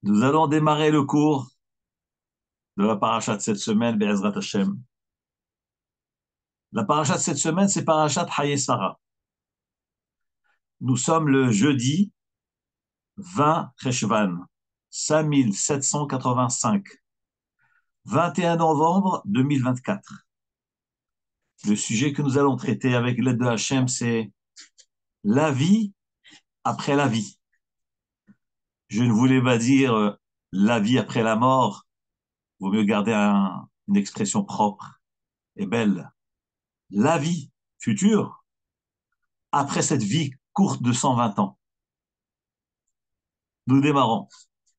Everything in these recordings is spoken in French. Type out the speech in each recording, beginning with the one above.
Nous allons démarrer le cours de la paracha de cette semaine, Be'ezrat Hashem. La paracha de cette semaine, c'est parachat Haye Sarah. Nous sommes le jeudi 20 Cheshvan, 5785, 21 novembre 2024. Le sujet que nous allons traiter avec l'aide de Hachem, c'est la vie après la vie. Je ne voulais pas dire la vie après la mort. Vaut mieux garder une expression propre et belle. La vie future après cette vie courte de 120 ans. Nous démarrons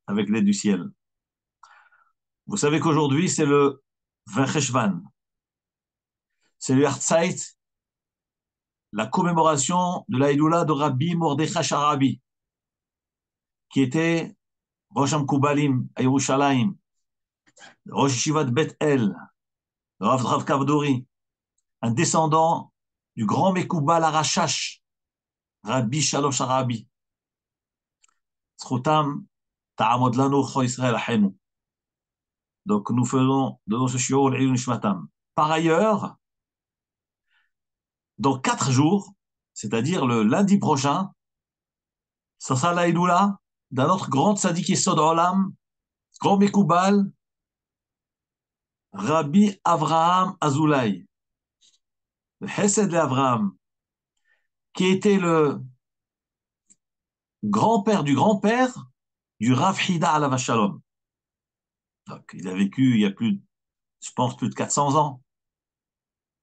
avec l'aide du ciel. Vous savez qu'aujourd'hui, c'est le 20 Cheshvan. C'est le Yartzeit, la commémoration de l'Aïdoula de Rabbi Mordechai Sharabi, qui était Rosh Hamkoubalim à Yerushalayim, Rosh Yeshivat Bet El, Rav Kavdori, un descendant du grand Mekoubal Arashash, Rabbi Shalom Sharabi. Zchutam ta'amod lanu cho Israël achenu. Donc nous faisons de ce shiur l'Ilun Nishmatam. Par ailleurs, dans 4 jours, c'est-à-dire le lundi prochain, ça sera l'Aïdoula d'un autre grand tzaddik Yesod Olam, grand Mekoubal, Rabbi Avraham Azoulay, le Chesed d'Avraham, qui était le grand-père du Rav Hida alav Shalom. Donc, il a vécu il y a je pense, plus de 400 ans.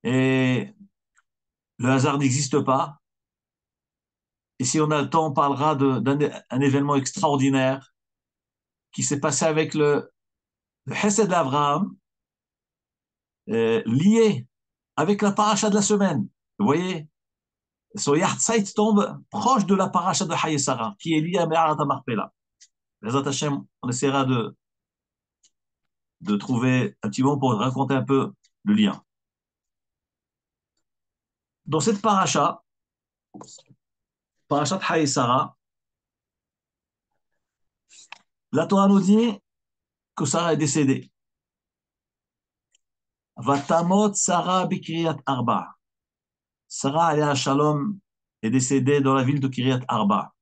Et le hasard n'existe pas. Et si on a le temps, on parlera d'un événement extraordinaire qui s'est passé avec le Chesed d'Avraham, lié avec la paracha de la semaine. Vous voyez, son Yartzeit tombe proche de la paracha de Haye Sarah, qui est liée à Me'arat HaMarpela. Bezat Hashem, on essaiera de trouver un petit moment pour raconter un peu le lien. Dans cette paracha de Haye Sarah, la Torah nous dit que Sarah est décédée. Vatamot Sarah Bikriyat Arba. Sarah alayha Shalom est décédée dans la ville de Kiryat Arba.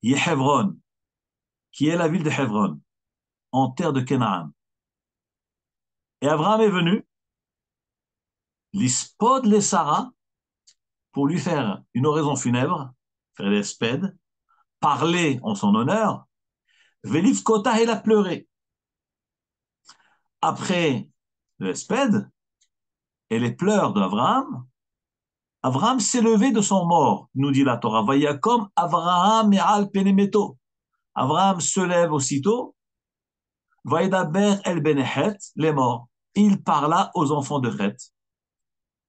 Yehevron, qui est la ville de Hebron, en terre de Canaan. Et Abraham est venu, l'ispod les Sarah, pour lui faire une oraison funèbre, faire l'espède, parler en son honneur, Velif Kota, elle a pleuré. Après l'espède et les pleurs d'Abraham, Abraham s'est levé de son mort, nous dit la Torah. Vayakom Abraham me'al penemeto. Abraham se lève aussitôt. Vaïdaber el Benehet, les morts. Il parla aux enfants de Chet.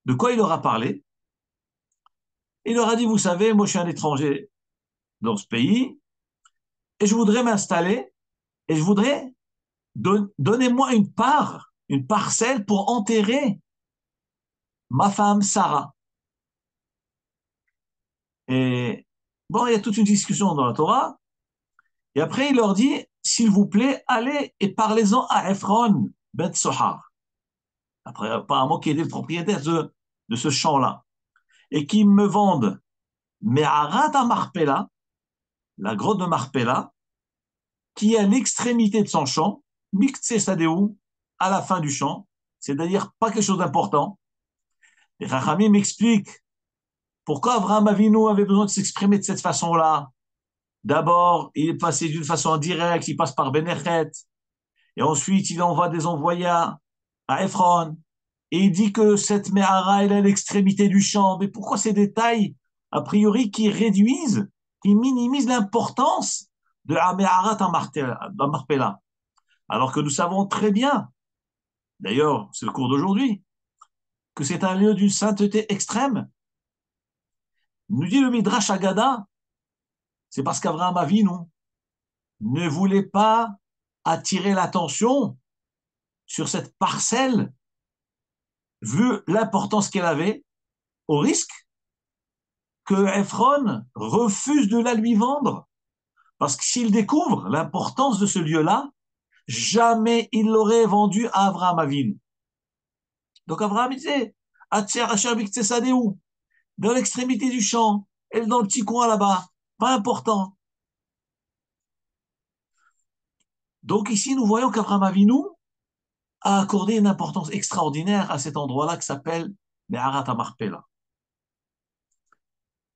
De quoi il leur a parlé? Il leur a dit, vous savez, moi je suis un étranger dans ce pays et je voudrais m'installer et je voudrais, donnez-moi une part, une parcelle pour enterrer ma femme Sarah. Et bon, il y a toute une discussion dans la Torah. Et après, il leur dit, s'il vous plaît, allez et parlez-en à Ephron ben Sohar. Après, apparemment, qui était le propriétaire de ce champ-là. Et qui me vendent Me'arat Marpella, la grotte de Marpella, qui est à l'extrémité de son champ, Miktse Sadeu, à la fin du champ, c'est-à-dire pas quelque chose d'important. Et Rachamim m'explique pourquoi Abraham Avinu avait besoin de s'exprimer de cette façon-là. D'abord, il est passé d'une façon directe, il passe par Benechet, et ensuite il envoie des envoyés à Ephron, et il dit que cette Me'ara est à l'extrémité du champ. Mais pourquoi ces détails, a priori, qui réduisent, qui minimisent l'importance de la Me'arat Marpella, alors que nous savons très bien, d'ailleurs, c'est le cours d'aujourd'hui, que c'est un lieu d'une sainteté extrême. Nous dit le Midrash Agada, c'est parce qu'Abraham Avinu ne voulait pas attirer l'attention sur cette parcelle, vu l'importance qu'elle avait, au risque que Ephron refuse de la lui vendre Parce que s'il découvre l'importance de ce lieu-là, jamais il l'aurait vendu à Abraham Avinu. Donc Abraham disait, Atser Asher Biktsé Sadéou, dans l'extrémité du champ, et dans le petit coin là-bas, pas important. Donc ici, nous voyons qu'Abraham Avinu a accordé une importance extraordinaire à cet endroit-là qui s'appelle Me'arat HaMarpela.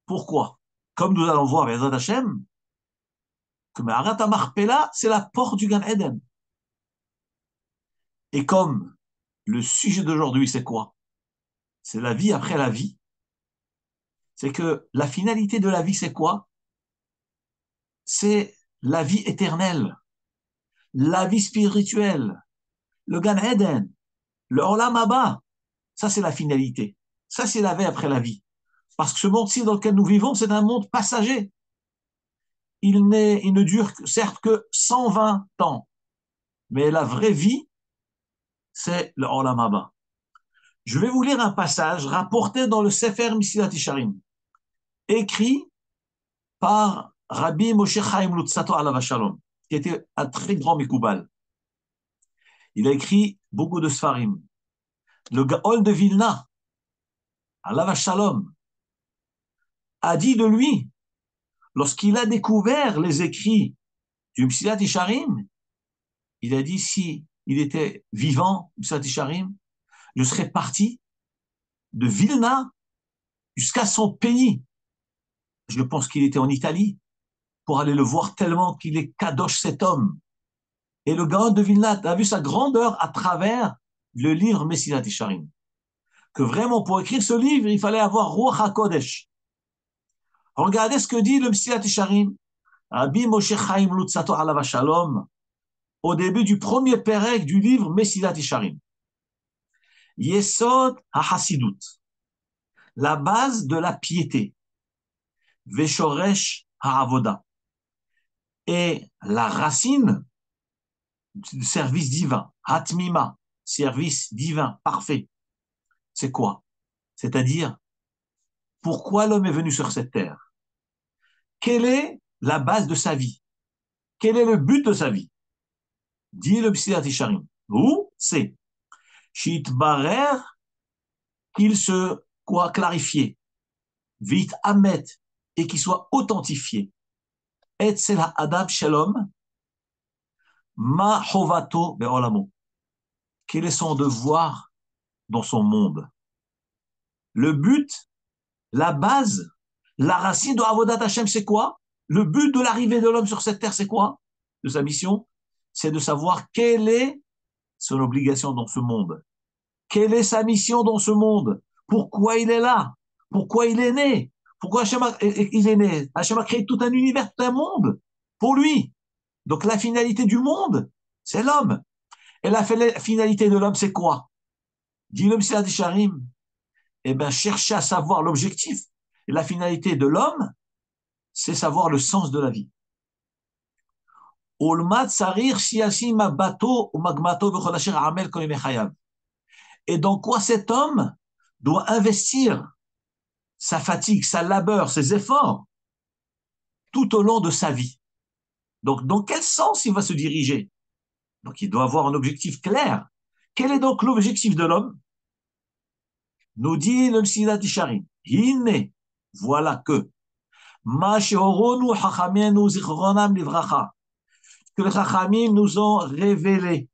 Pourquoi? Comme nous allons voir, Bezrat Hashem, que Me'arat HaMarpela, c'est la porte du Gan Eden. Et comme le sujet d'aujourd'hui, c'est quoi? C'est la vie après la vie. C'est que la finalité de la vie, c'est quoi? C'est la vie éternelle, la vie spirituelle, le Gan Eden, le Olam Haba. Ça, c'est la finalité. Ça, c'est la vie après la vie. Parce que ce monde-ci dans lequel nous vivons, c'est un monde passager. Il ne dure certes que 120 ans. Mais la vraie vie, c'est le Olam Haba. Je vais vous lire un passage rapporté dans le Sefer Mesilat Yesharim, écrit par Rabbi Moshe Chaim Luzzatto alav Shalom, qui était un très grand Mikoubal. Il a écrit beaucoup de Sfarim. Le Gaol de Vilna, alav Shalom, a dit de lui, lorsqu'il a découvert les écrits du Mesilat Yesharim, il a dit, si il était vivant, Mesilat Yesharim, je serais parti de Vilna jusqu'à son pays. Je pense qu'il était en Italie pour aller le voir tellement qu'il est kadosh cet homme. Et le Gaon de Vilna a vu sa grandeur à travers le livre Mesilat Yesharim. Que vraiment, pour écrire ce livre, il fallait avoir Ruach HaKodesh. Regardez ce que dit le Mesilat Yesharim. Rabbi Moshe Chaim Luzzatto alav Shalom, au début du premier pérec du livre Mesilat Yesharim. Yesod HaHasidut, la base de la piété. Veshoresh HaAvoda, et la racine du service divin. Hatmima, service divin, parfait. C'est quoi? C'est-à-dire, pourquoi l'homme est venu sur cette terre? Quelle est la base de sa vie? Quel est le but de sa vie? Dit le Mesilat Yesharim. Où c'est Shitbarer, qu'il se clarifie, vite amet, et qu'il soit authentifié. Et c'est la Adam Shalom, ma hovato be'olamo. Quel est son devoir dans son monde? Le but, la base, la racine de Avodat Hashem, c'est quoi? Le but de l'arrivée de l'homme sur cette terre, c'est quoi? De sa mission, c'est de savoir quelle est son obligation dans ce monde. Quelle est sa mission dans ce monde? Pourquoi il est là? Pourquoi il est né? Pourquoi il est né? Hachem a créé tout un univers, tout un monde pour lui. Donc la finalité du monde, c'est l'homme. Et la finalité de l'homme, c'est quoi? Dit le Mesilat Yesharim. Eh bien, chercher à savoir l'objectif et la finalité de l'homme, c'est savoir le sens de la vie. Et dans quoi cet homme doit investir sa fatigue, sa labeur, ses efforts tout au long de sa vie. Donc, dans quel sens il va se diriger? Donc, il doit avoir un objectif clair. Quel est donc l'objectif de l'homme? Nous dit le Mesilat Yesharim. Hine, voilà que que les Chachamim nous ont révélé,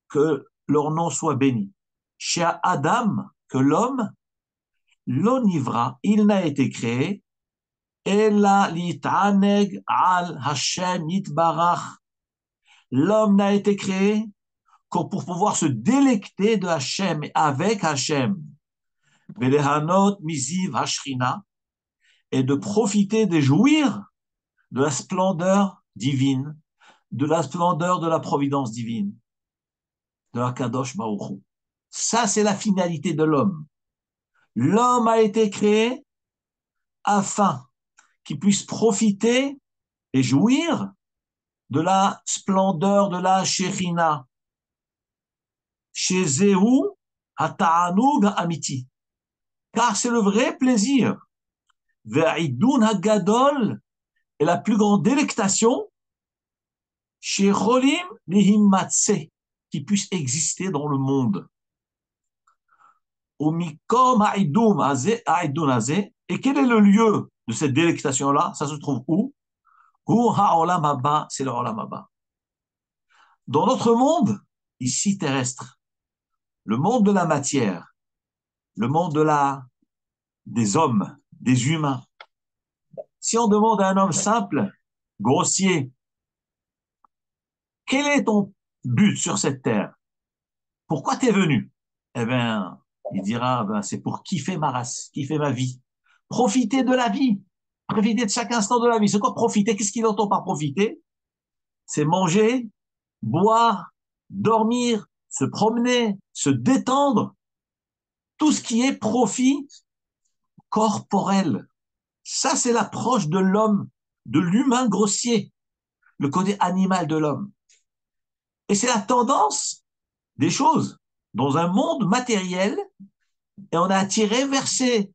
que leur nom soit béni. Chez Adam, que l'homme, l'onivra, il n'a été créé, ela litaneg al Hashem yitbarach. L'homme n'a été créé que pour pouvoir se délecter de Hashem et avec Hashem. Velehanot miziv hashrina, et de profiter, de jouir de la splendeur divine, de la splendeur de la providence divine, de la Kadosh Baruch Hu. Ça, c'est la finalité de l'homme. L'homme a été créé afin qu'il puisse profiter et jouir de la splendeur de la Shechina. Chez Zehu, Hata'anug Amiti. Car c'est le vrai plaisir. Ve'idun Hagadol, et la plus grande délectation chez Cholim Lihimmatse, qui puisse exister dans le monde. Omikom Haïdoum Azé, et quel est le lieu de cette délectation-là? Ça se trouve où? Hu Ha'olam Haba, c'est le Olam Haba. Dans notre monde, ici terrestre, le monde de la matière, le monde des hommes, des humains, si on demande à un homme simple, grossier, quel est ton but sur cette terre? Pourquoi tu es venu? Eh bien, il dira, ben, c'est pour kiffer ma race, kiffer ma vie. Profiter de la vie. Profiter de chaque instant de la vie. C'est quoi profiter? Qu'est-ce qu'il entend par profiter? C'est manger, boire, dormir, se promener, se détendre. Tout ce qui est profit corporel. Ça, c'est l'approche de l'homme, de l'humain grossier, le côté animal de l'homme. Et c'est la tendance des choses dans un monde matériel, et on a attiré vers ces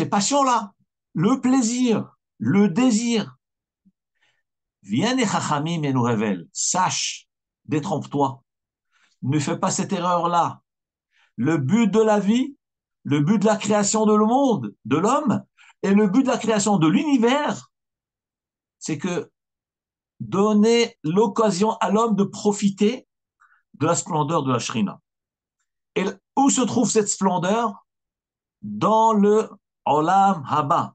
passions-là, le plaisir, le désir. Viens les chachamim et nous révèle, sache, détrompe-toi, ne fais pas cette erreur-là. Le but de la vie, le but de la création de le monde, de l'homme, et le but de la création de l'univers, c'est que donner l'occasion à l'homme de profiter de la splendeur de la Shrina. Et où se trouve cette splendeur? Dans le Olam Haba.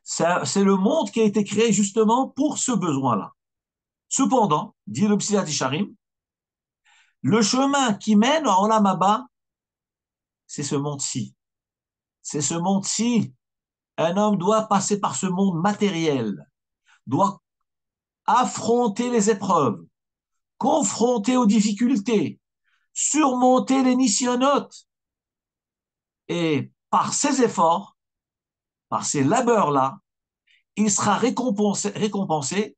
C'est le monde qui a été créé justement pour ce besoin-là. Cependant, dit le Psilat Yesharim, le chemin qui mène à Olam Haba, c'est ce monde-ci. C'est ce monde-ci. Un homme doit passer par ce monde matériel, doit affronter les épreuves, confronter aux difficultés, surmonter les nisyonotes. Et par ces efforts, par ces labeurs-là, il sera récompensé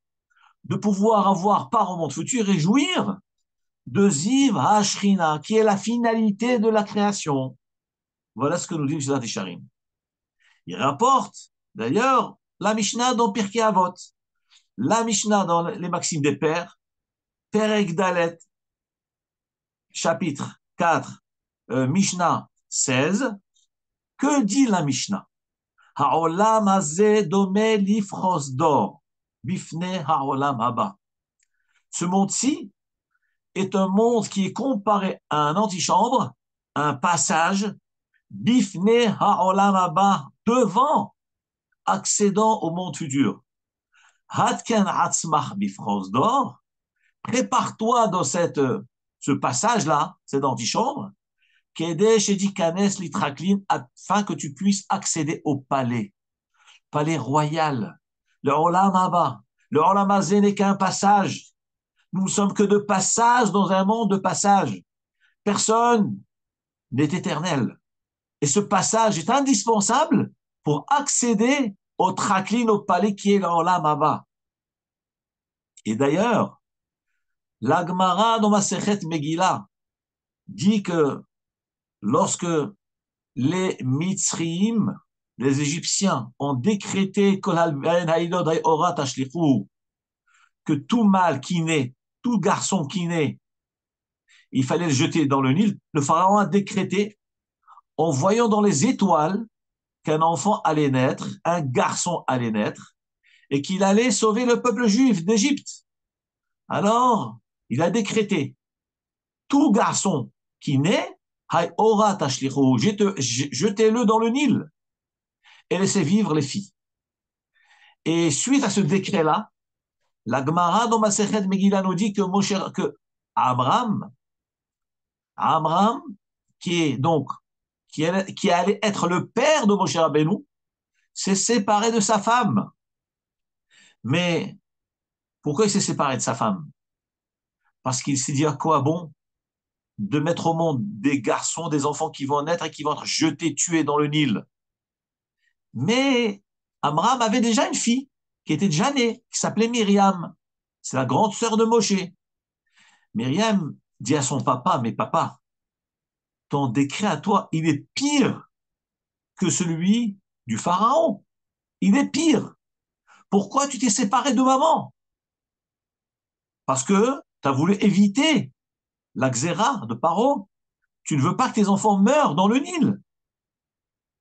de pouvoir avoir part au monde futur et jouir de Ziv HaShrina, qui est la finalité de la création. Voilà ce que nous dit le Psilat Yesharim. Il rapporte d'ailleurs la Mishnah dans Pirkei Avot, la Mishnah dans les Maximes des Pères, Perek Dalet, chapitre 4, Mishnah 16. Que dit la Mishnah? Ha'olam hazeh domeh lifros d'or, bifnei ha'olam haba. Ce monde-ci est un monde qui est comparé à un antichambre, un passage, bifnei ha'olam haba, devant, accédant au monde futur. Hatken atzmach bifros d'or, prépare-toi dans ce passage-là, cette antichambre, Kedesh edikanes litraklin, afin que tu puisses accéder au palais royal, le Olam Haba. Le Olam Hazé n'est qu'un passage. Nous ne sommes que de passage dans un monde de passage. Personne n'est éternel. Et ce passage est indispensable pour accéder au traklin, au palais qui est le Olam Haba. Et d'ailleurs, la Gemara dans Masechet Megillah dit que lorsque les Mitzriim, les Égyptiens, ont décrété que tout mâle qui naît, tout garçon qui naît, il fallait le jeter dans le Nil. Le pharaon a décrété, en voyant dans les étoiles qu'un enfant allait naître, un garçon allait naître, et qu'il allait sauver le peuple juif d'Égypte. Alors, il a décrété, tout garçon qui naît, jetez-le dans le Nil et laissez vivre les filles. Et suite à ce décret-là, la Gemara dans Masechet Megillah nous dit que Abraham, qui allait être le père de Moshe Rabbeinu, s'est séparé de sa femme. Mais pourquoi il s'est séparé de sa femme? Parce qu'il s'est dit à quoi bon de mettre au monde des garçons, des enfants qui vont naître et qui vont être jetés, tués dans le Nil. Mais Amram avait déjà une fille qui était déjà née, qui s'appelait Myriam. C'est la grande sœur de Moshe. Myriam dit à son papa, mais papa, ton décret à toi, il est pire que celui du pharaon. Il est pire. Pourquoi tu t'es séparé de maman? Parce que tu as voulu éviter la xéra de Paro. Tu ne veux pas que tes enfants meurent dans le Nil.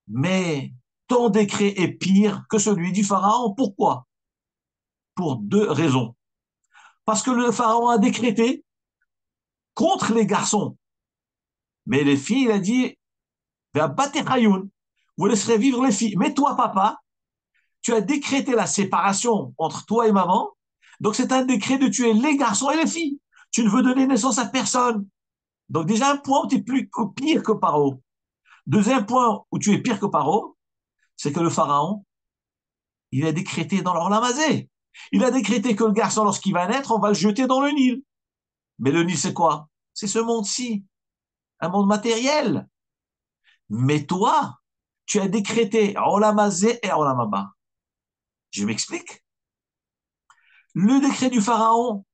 Mais ton décret est pire que celui du pharaon. Pourquoi? Pour deux raisons. Parce que le pharaon a décrété contre les garçons. Mais les filles, il a dit, vous laisserez vivre les filles. Mais toi, papa, tu as décrété la séparation entre toi et maman. Donc c'est un décret de tuer les garçons et les filles. Tu ne veux donner naissance à personne. Donc déjà un point où tu es plus pire que Paro. Deuxième point où tu es pire que Paro, c'est que le pharaon, il a décrété dans l'Orlamazé. Il a décrété que le garçon, lorsqu'il va naître, on va le jeter dans le Nil. Mais le Nil, c'est quoi? C'est ce monde-ci, un monde matériel. Mais toi, tu as décrété Olamazé et Olamaba. Je m'explique. Le décret du pharaon,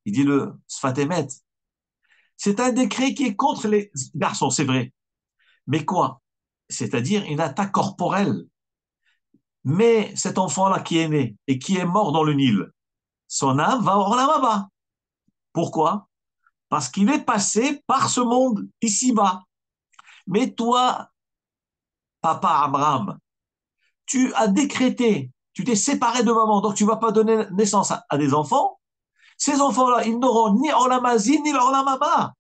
il dit le Sfatemet, c'est un décret qui est contre les garçons, c'est vrai. Mais quoi? C'est-à-dire une attaque corporelle. Mais cet enfant-là qui est né et qui est mort dans le Nil, son âme va au Olamaba. Pourquoi? Parce qu'il est passé par ce monde ici-bas. Mais toi, papa Abraham, tu as décrété, tu t'es séparé de maman, donc tu ne vas pas donner naissance à des enfants. Ces enfants-là, ils n'auront ni Olamazin ni Olamaba.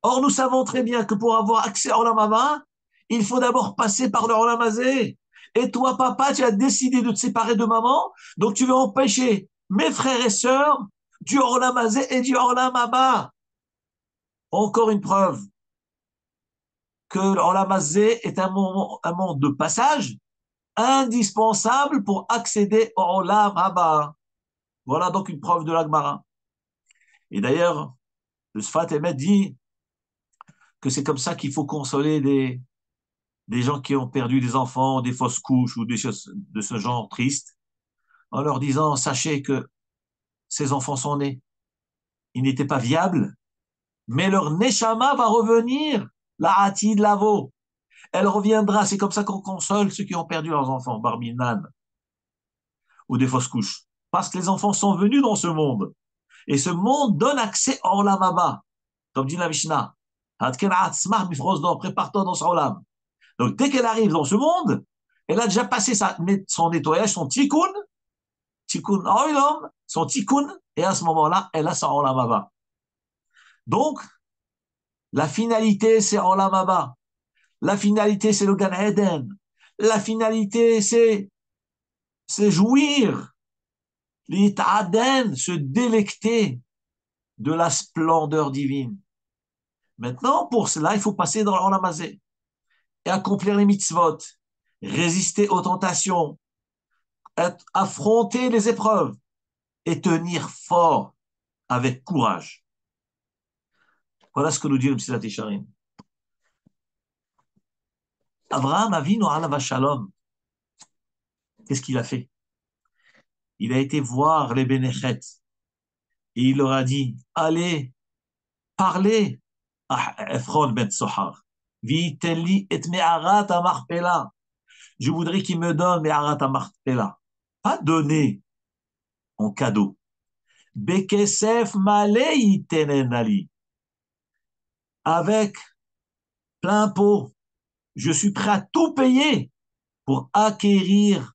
Or, nous savons très bien que pour avoir accès à Olamaba, il faut d'abord passer par le Olamazé. Et toi, papa, tu as décidé de te séparer de maman, donc tu veux empêcher mes frères et sœurs du Olamazé et du Olamaba. Encore une preuve que l'Olamazé est un monde de passage indispensable pour accéder au Olam Haba. Voilà donc une preuve de l'Agmara. Et d'ailleurs, le Sfat Emet dit que c'est comme ça qu'il faut consoler des gens qui ont perdu des enfants, des fausses couches ou des choses de ce genre tristes, en leur disant, sachez que ces enfants sont nés. Ils n'étaient pas viables, mais leur Neshama va revenir, la Hatid Lavo. Elle reviendra. C'est comme ça qu'on console ceux qui ont perdu leurs enfants, Barminan, ou des fausses couches. Parce que les enfants sont venus dans ce monde. Et ce monde donne accès à Olam Haba. Comme dit la Mishnah. Prépare-toi dans ce Olam. Donc, dès qu'elle arrive dans ce monde, elle a déjà passé son nettoyage, son tikkun oilam, son tikkun, et à ce moment-là, elle a son Olam Haba. Donc, la finalité, c'est Olam Haba. La finalité, c'est le Gan Eden. La finalité, c'est jouir, l'it'aden, se délecter de la splendeur divine. Maintenant, pour cela, il faut passer dans l'Olamazé et accomplir les mitzvot, résister aux tentations, affronter les épreuves et tenir fort avec courage. Voilà ce que nous dit le Psilat Yesharim. Abraham Avinu alav shalom, qu'est-ce qu'il a fait? Il a été voir les Bénéchets et il leur a dit, allez, parlez à Ephron ben Sohar. Vitelli et me'arat amarpela. Je voudrais qu'il me donne me'arat amarpela. Pas donner en cadeau. Bekesef malei tenenali. Avec plein pot, je suis prêt à tout payer pour acquérir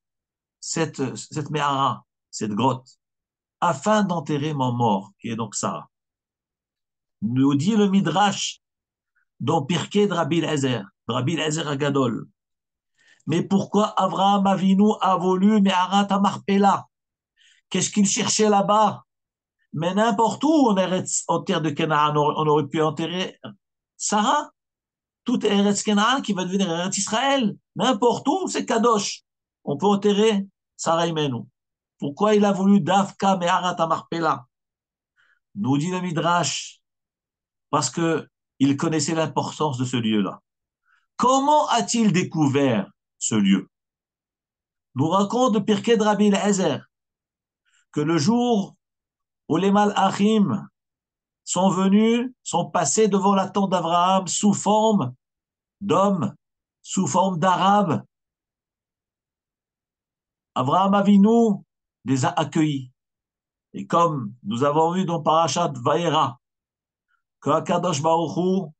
cette me'ara, cette grotte, afin d'enterrer mon mort, qui est donc Sarah. Nous dit le Midrash dans Pirkei de Rabbi Eliezer Agadol. Mais pourquoi Abraham Avinu a voulu Me'arat Amarpela? Qu'est-ce qu'il cherchait là-bas? Mais n'importe où en terre de Canaan, on aurait pu enterrer Sarah. Tout Eretz Canaan qui va devenir Eretz Israël. N'importe où, c'est Kadosh. On peut enterrer Sarah Imenu. Pourquoi il a voulu Davka Me'arat Amarpela? Nous dit le Midrash, parce que il connaissait l'importance de ce lieu-là. Comment a-t-il découvert ce lieu? Nous raconte le Pirkei de Rabbi Eliezer que le jour où les Malachim sont venus, sont passés devant la tente d'Abraham sous forme d'hommes, sous forme d'Arabes, Abraham Avinu les a accueillis. Et comme nous avons vu dans Parashat Vayera, que Akadosh Baruch Hu,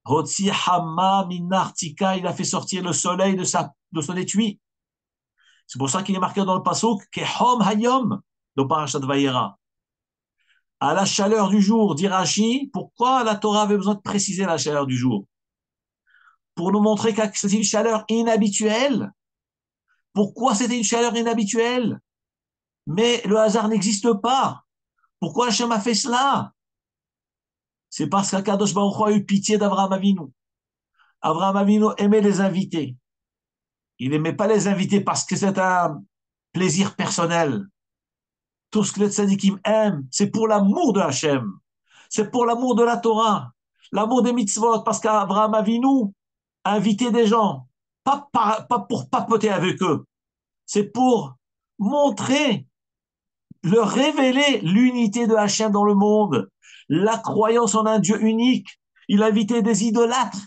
Hotzi Hamma Minar Tika, il a fait sortir le soleil de son étui. C'est pour ça qu'il est marqué dans le pasuk, Kehom Hayom, dans Parashat Vayera. À la chaleur du jour, dit Rashi, pourquoi la Torah avait besoin de préciser la chaleur du jour? Pour nous montrer que c'était une chaleur inhabituelle. Pourquoi c'était une chaleur inhabituelle? Mais le hasard n'existe pas. Pourquoi Hachem a fait cela? C'est parce qu'Akadosh Baruch Hu a eu pitié d'Avraham Avinu. Avraham Avinu aimait les invités. Il n'aimait pas les invités parce que c'est un plaisir personnel. Tout ce que les tzadikim aiment, c'est pour l'amour de Hachem. C'est pour l'amour de la Torah, l'amour des mitzvot, parce qu'Avraham Avinu a invité des gens, pas pour papoter avec eux, c'est pour montrer, leur révéler l'unité de Hachem dans le monde, la croyance en un Dieu unique. Il a invité des idolâtres,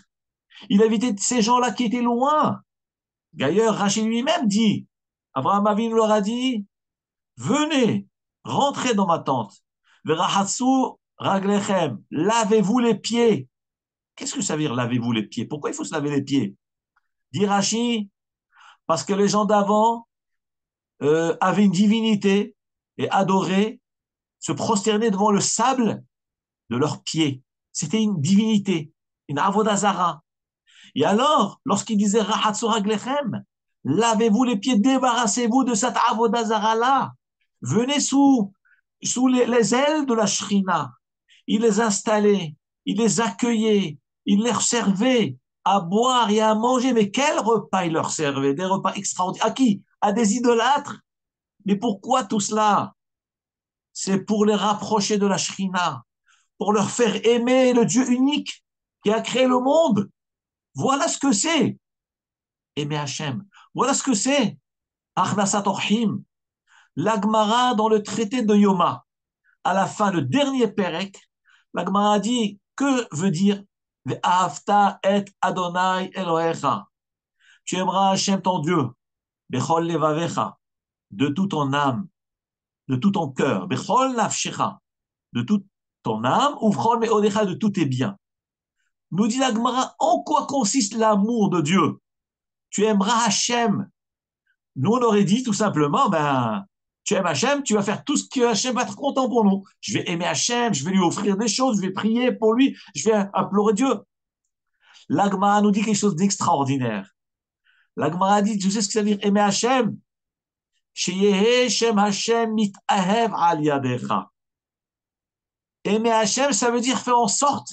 il a invité ces gens-là qui étaient loin. D'ailleurs, Rachid lui-même dit, Avraham Avinu leur a dit, venez, rentrez dans ma tente. Verahatsu raglechem, lavez-vous les pieds. Qu'est-ce que ça veut dire, lavez-vous les pieds? Pourquoi il faut se laver les pieds? Dit Rachid, parce que les gens d'avant avaient une divinité et adoraient, se prosterner devant le sable de leurs pieds. C'était une divinité, une avodazara. Et alors, lorsqu'il disait Rahatsu raglechem, lavez-vous les pieds, débarrassez-vous de cette avodazara-là. Venez sous les ailes de la Shrina. Il les installait, il les accueillait, il leur servait à boire et à manger. Mais quel repas il leur servait? Des repas extraordinaires. À qui? À des idolâtres. Mais pourquoi tout cela? C'est pour les rapprocher de la Shrina, pour leur faire aimer le Dieu unique qui a créé le monde. Voilà ce que c'est, aimer Hachem. Voilà ce que c'est, Achnasat Orchim. L'Agmara dans le traité de Yoma, à la fin, le dernier Pérec, l'Agmara dit, que veut dire Ve'ahavta et Adonai Elohecha? Tu aimeras Hachem ton Dieu, Bechol levavecha, de toute ton âme, de tout ton cœur, Bechol nafshecha, de toute ton âme, ou Bechol meodecha, de tous tes biens. Nous dit l'Agmara, en quoi consiste l'amour de Dieu? Tu aimeras Hachem. Nous, on aurait dit tout simplement, tu aimes Hachem, tu vas faire tout ce que Hachem va être content pour nous. Je vais aimer Hachem, je vais lui offrir des choses, je vais prier pour lui, je vais implorer Dieu. L'Agmara nous dit quelque chose d'extraordinaire. L'Agmara dit, tu sais ce que ça veut dire aimer Hachem? Sheyehe Shem Hachem mitahev al yadecha. Aimer Hachem, ça veut dire faire en sorte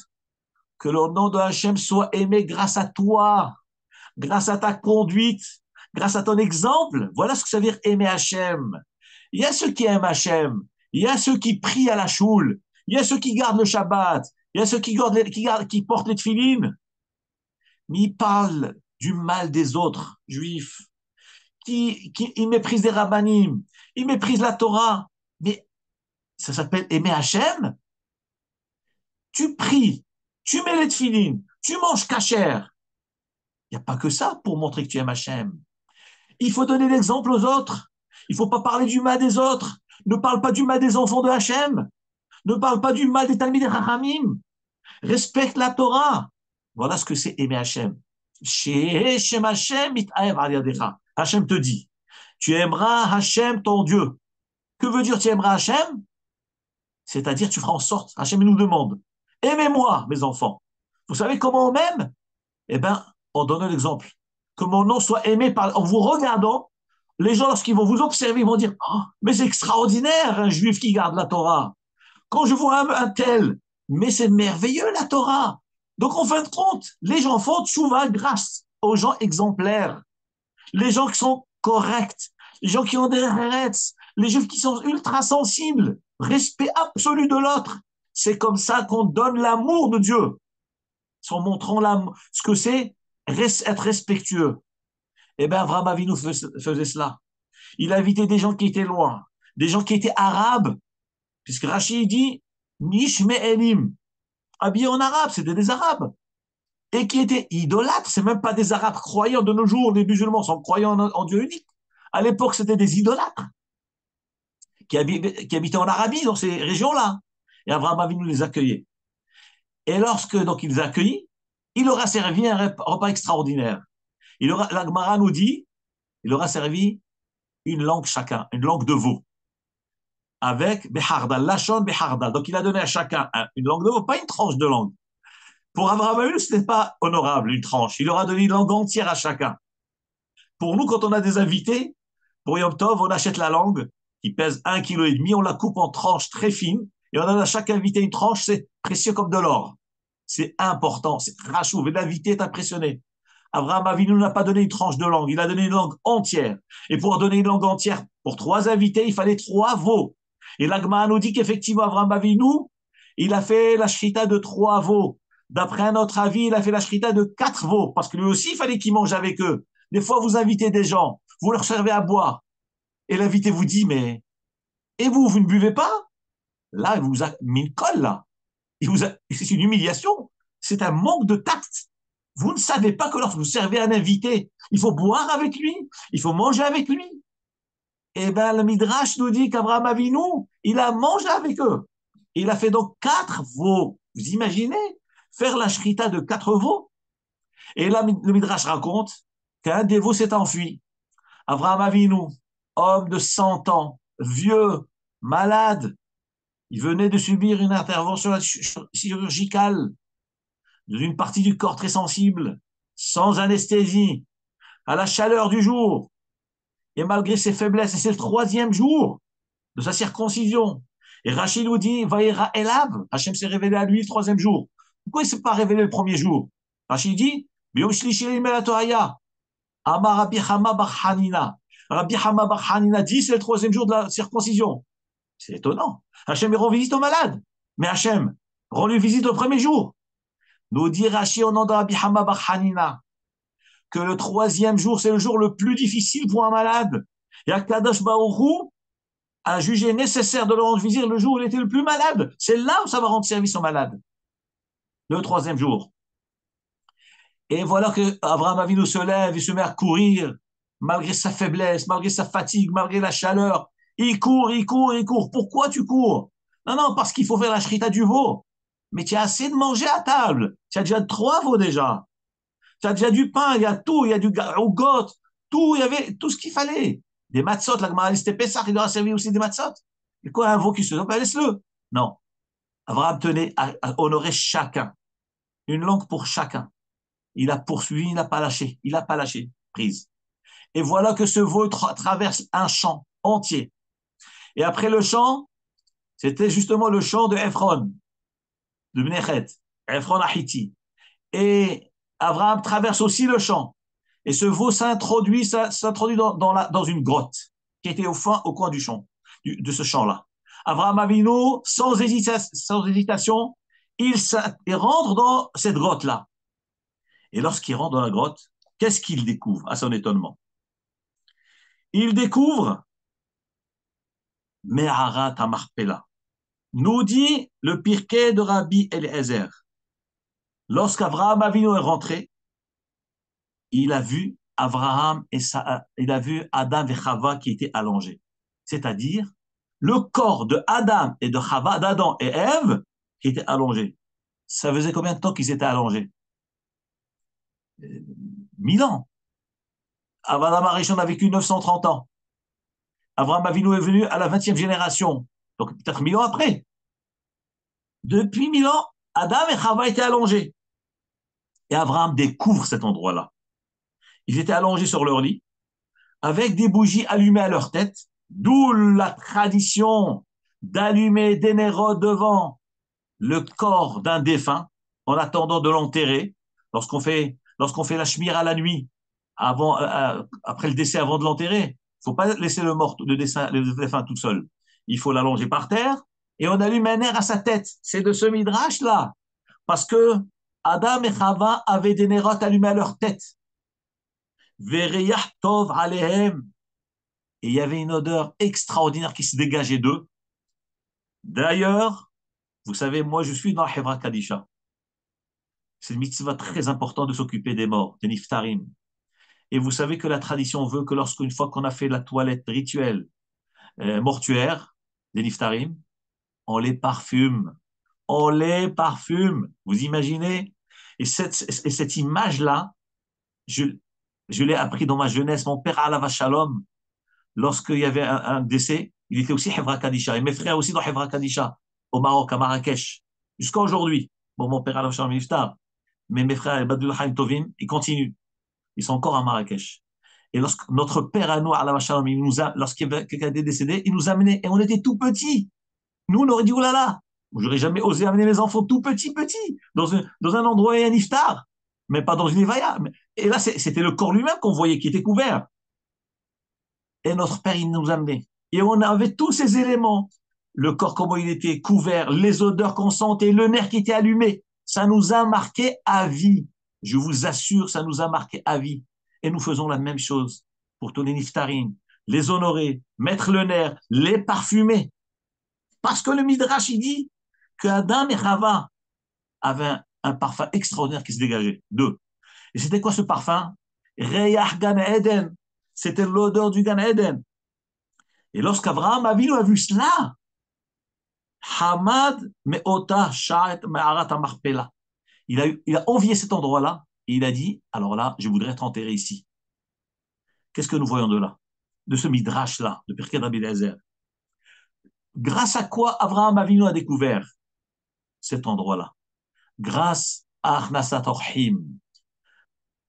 que le nom de Hachem soit aimé grâce à toi, grâce à ta conduite, grâce à ton exemple. Voilà ce que ça veut dire aimer Hachem. Il y a ceux qui aiment Hachem, il y a ceux qui prient à la choule, il y a ceux qui gardent le Shabbat, il y a ceux qui portent les tefilines, mais ils parlent du mal des autres juifs, ils méprisent les rabbanim, ils méprisent la Torah, mais ça s'appelle aimer Hachem. Tu pries, tu mets les tefilines, tu manges kasher. Il n'y a pas que ça pour montrer que tu aimes Hachem. Il faut donner l'exemple aux autres. Il ne faut pas parler du mal des autres. Ne parle pas du mal des enfants de Hachem. Ne parle pas du mal des Talmidei Chachamim. Respecte la Torah. Voilà ce que c'est aimer Hachem. Hachem te dit, tu aimeras Hachem ton Dieu. Que veut dire tu aimeras Hachem? C'est-à-dire tu feras en sorte, Hachem nous demande, aimez-moi mes enfants. Vous savez comment on m'aime? Eh bien, on donne l'exemple. Que mon nom soit aimé en vous regardant. Les gens, lorsqu'ils vont vous observer, ils vont dire, oh, mais c'est extraordinaire, un juif qui garde la Torah. Quand je vois un tel, mais c'est merveilleux la Torah. Donc, en fin de compte, les gens font tchouva grâce aux gens exemplaires, les gens qui sont corrects, les gens qui ont des réretz, les juifs qui sont ultra sensibles, respect absolu de l'autre. C'est comme ça qu'on donne l'amour de Dieu, en montrant ce que c'est être respectueux. Eh bien, Avraham Avinu faisait cela. Il invitait des gens qui étaient loin, des gens qui étaient arabes, puisque Rachid dit Nish Me'elim, habillés en arabe, c'était des arabes, et qui étaient idolâtres, c'est même pas des arabes croyants de nos jours, les musulmans sont croyants en Dieu unique. À l'époque, c'était des idolâtres. qui habitaient en Arabie, dans ces régions-là. Et Abraham Avinu les accueillait. Et lorsque donc il les a accueillis, il leur a servi un repas extraordinaire. La Gemara nous dit, il leur a servi une langue chacun, une langue de veau, avec Behardal, Lachon Behardal. Donc il a donné à chacun une langue de veau, pas une tranche de langue. Pour Abraham Avinu, ce n'est pas honorable, une tranche. Il leur a donné une langue entière à chacun. Pour nous, quand on a des invités, pour Yom Tov, on achète la langue qui pèse 1,5 kg, on la coupe en tranches très fines, et on donne à chaque invité une tranche, c'est précieux comme de l'or. C'est important, c'est rachou, et l'invité est impressionné. Abraham Avinu n'a pas donné une tranche de langue, il a donné une langue entière. Et pour donner une langue entière pour 3 invités, il fallait 3 veaux. Et l'Agma nous dit qu'effectivement, Abraham Avinu, il a fait la shrita de 3 veaux. D'après un autre avis, il a fait la shrita de 4 veaux, parce que lui aussi, il fallait qu'il mange avec eux. Des fois, vous invitez des gens, vous leur servez à boire, et l'invité vous dit, mais, et vous ne buvez pas? Là, il vous a mis une colle, là. C'est une humiliation. C'est un manque de tact. Vous ne savez pas que lorsque vous servez un invité, il faut boire avec lui, il faut manger avec lui. Eh bien, le Midrash nous dit qu'Abraham Avinu, il a mangé avec eux. Il a fait donc 4 veaux. Vous imaginez faire la shrita de 4 veaux? Et là, le Midrash raconte qu'un des veaux s'est enfui. Abraham Avinu, homme de 100 ans, vieux, malade, il venait de subir une intervention chirurgicale d'une partie du corps très sensible, sans anesthésie, à la chaleur du jour, et malgré ses faiblesses, et c'est le 3e jour de sa circoncision. Et Rachid nous dit, Vaïra Elab, Hachem s'est révélé à lui le 3e jour. Pourquoi il ne s'est pas révélé le premier jour? Rachid dit, Biom Shlishi Melatoaya, Amar Rabbi Hama Bar Hanina. Rabbi Hama Bar Hanina dit, c'est le 3e jour de la circoncision. C'est étonnant. Hachem rend visite aux malades. Mais Hachem rend lui visite le premier jour. Nous dit Rachid au nom de Rabbi Hama Bar Hanina que le 3e jour, c'est le jour le plus difficile pour un malade. Et Akadosh Baruch Hu a jugé nécessaire de le rendre visite le jour où il était le plus malade. C'est là où ça va rendre service aux malades. Le 3e jour. Et voilà que Abraham Avinu se lève, il se met à courir, malgré sa faiblesse, malgré sa fatigue, malgré la chaleur. Il court, il court, il court. Pourquoi tu cours? Non, non, parce qu'il faut faire la shrita du veau. Mais tu as assez de manger à table. Tu as déjà 3 veaux déjà. Tu as déjà du pain, il y a tout, il y a du got, tout, il y avait tout ce qu'il fallait. Des matzot, la Gemara c'était Pessah, il leur a servi aussi des matzot. Et quoi, un veau qui se donne, ben laisse-le. Non. Abraham tenait à honorer chacun. Une langue pour chacun. Il a poursuivi, il n'a pas lâché. Il n'a pas lâché prise. Et voilà que ce veau traverse un champ entier. Et après le champ, c'était justement le champ de Ephron, de Mnechet, Ephron Ahiti. Et Abraham traverse aussi le champ. Et ce veau s'introduit dans une grotte qui était au coin du champ, de ce champ-là. Abraham Avinu, sans hésitation, il rentre dans cette grotte-là. Et lorsqu'il rentre dans la grotte, qu'est-ce qu'il découvre à son étonnement? Il découvre Me'arat Amarpela. Nous dit le Pirkei de Rabbi Eliezer. Lorsqu'Abraham Avinu est rentré, il a vu il a vu Adam et Chava qui étaient allongés. C'est-à-dire le corps de Adam et de Chava, d'Adam et Ève, qui étaient allongés. Ça faisait combien de temps qu'ils étaient allongés? 1000 ans. Abraham Arishon a vécu 930 ans. Abraham Avinu est venu à la 20e génération, donc peut-être 1000 ans après. Depuis 1000 ans, Adam et Chava étaient allongés. Et Abraham découvre cet endroit-là. Ils étaient allongés sur leur lit, avec des bougies allumées à leur tête, d'où la tradition d'allumer des nérodes devant le corps d'un défunt en attendant de l'enterrer. Lorsqu'on fait la shmira la nuit, après le décès, avant de l'enterrer, il ne faut pas laisser le défunt tout seul. Il faut l'allonger par terre et on allume un air à sa tête. C'est de ce midrash-là. Parce que Adam et Chava avaient des nérodes allumés à leur tête. Vereyah tov alehem. Et il y avait une odeur extraordinaire qui se dégageait d'eux. D'ailleurs, vous savez, moi, je suis dans la Hevra Kadisha. C'est une mitzvah très importante de s'occuper des morts, des niftarim. Et vous savez que la tradition veut que lorsqu'une fois qu'on a fait la toilette rituelle mortuaire, des niftarim, on les parfume. On les parfume. Vous imaginez? Et cette image-là, je, je l'ai appris dans ma jeunesse. Mon père, Alava Shalom, lorsqu'il y avait un décès, il était aussi Hevra Kadisha. Et mes frères aussi dans Hevra Kadisha, au Maroc, à Marrakech, jusqu'à aujourd'hui. Bon, mon père, Alava Shalom, il est tard. Mais mes frères, Badul Haim Tovim, ils continuent. Ils sont encore à Marrakech. Et lorsque notre père à nous, Alava Shalom, lorsqu'il y avait quelqu'un était décédé, il nous amenait. Et on était tout petits. Nous, on aurait dit, oh là là, j'aurais jamais osé amener mes enfants tout petits, petits, dans un endroit et un iftar, mais pas dans une évaya. Et là, c'était le corps lui-même qu'on voyait qui était couvert. Et notre père, il nous amenait. Et on avait tous ces éléments. Le corps, comment il était couvert, les odeurs qu'on sentait, le nerf qui était allumé. Ça nous a marqué à vie. Je vous assure, ça nous a marqué à vie. Et nous faisons la même chose pour tous les niftarines, les honorer, mettre le nerf, les parfumer. Parce que le Midrash, il dit que Adam et Chava avaient un parfum extraordinaire qui se dégageait d'eux. Et c'était quoi ce parfum? Reyah Gan Eden. C'était l'odeur du Gan Eden. Et lorsqu'Abraham Avinu a vu cela, Hamad Me'ota Sha'et Me'arat Marpela. Il a envié cet endroit-là et il a dit, alors là, je voudrais être enterré ici. Qu'est-ce que nous voyons de là? De ce Midrash-là, de Pirkei Rabbi Eliezer. Grâce à quoi Abraham Avinu a découvert cet endroit-là? Grâce à Achnasat Orhim,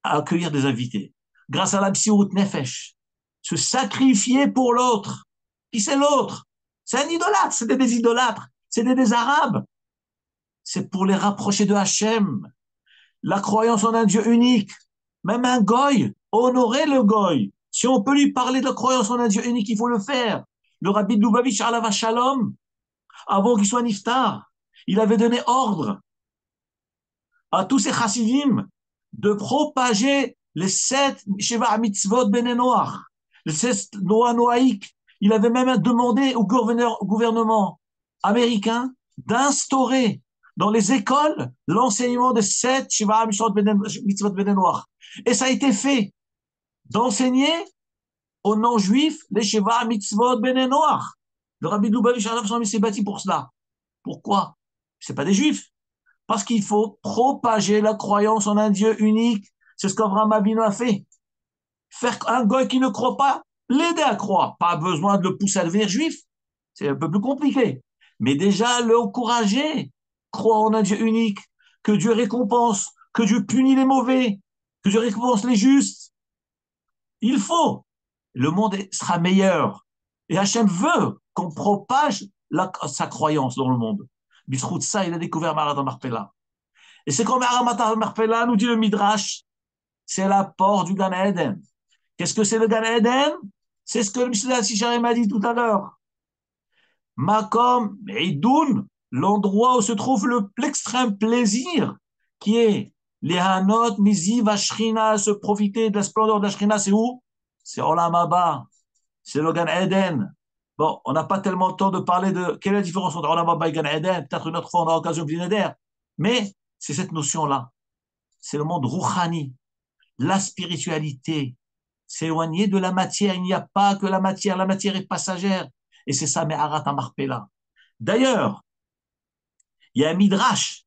à accueillir des invités, grâce à la Msiut Nefesh, se sacrifier pour l'autre. Qui c'est l'autre? C'est un idolâtre, c'était des idolâtres, c'était des Arabes. C'est pour les rapprocher de Hachem. La croyance en un Dieu unique, même un goy, honorer le goy. Si on peut lui parler de la croyance en un Dieu unique, il faut le faire. Le rabbi de Lubavitch, Alava Shalom, avant qu'il soit niftar, il avait donné ordre à tous ces chassidim de propager les 7 Sheva Mitzvot Bene Noach, les 7 lois noaïques. Il avait même demandé au gouvernement américain d'instaurer dans les écoles l'enseignement de 7 Sheva Mitzvot Bene Noach. Et ça a été fait, d'enseigner aux non-juifs les Sheva Mitzvot Bene Noach. Le rabbi de Lubavitch s'est bâti pour cela. Pourquoi? C'est pas des juifs. Parce qu'il faut propager la croyance en un Dieu unique. C'est ce qu'Abraham Avinu a fait. Faire un goy qui ne croit pas, l'aider à croire. Pas besoin de le pousser à devenir juif. C'est un peu plus compliqué. Mais déjà, le encourager. Croire en un Dieu unique. Que Dieu récompense. Que Dieu punit les mauvais. Que Dieu récompense les justes. Il faut. Le monde sera meilleur. Et Hachem veut qu'on propage sa croyance dans le monde. Bisrout ça, il a découvert Marat Marpella. Et c'est comme Marat Marpella nous dit le Midrash, c'est la porte du Gan Eden. Qu'est-ce que c'est le Gan Eden? C'est ce que le Mishnah Sicharé m'a dit tout à l'heure. Makom Idoun, l'endroit où se trouve l'extrême plaisir, qui est les Hanot, Mizi, Vashrina, se profiter de la splendeur de la Shrina, c'est où? C'est Olam Haba, c'est le Gan Eden. Bon, on n'a pas tellement le temps de parler de quelle est la différence entre Olam Haba et Gan Eden. Peut-être une autre fois, on aura l'occasion de venir. Mais c'est cette notion-là. C'est le monde rouhani, la spiritualité. S'éloigner de la matière. Il n'y a pas que la matière. La matière est passagère. Et c'est ça, Me'arat Marpella. D'ailleurs, il y a un Midrash.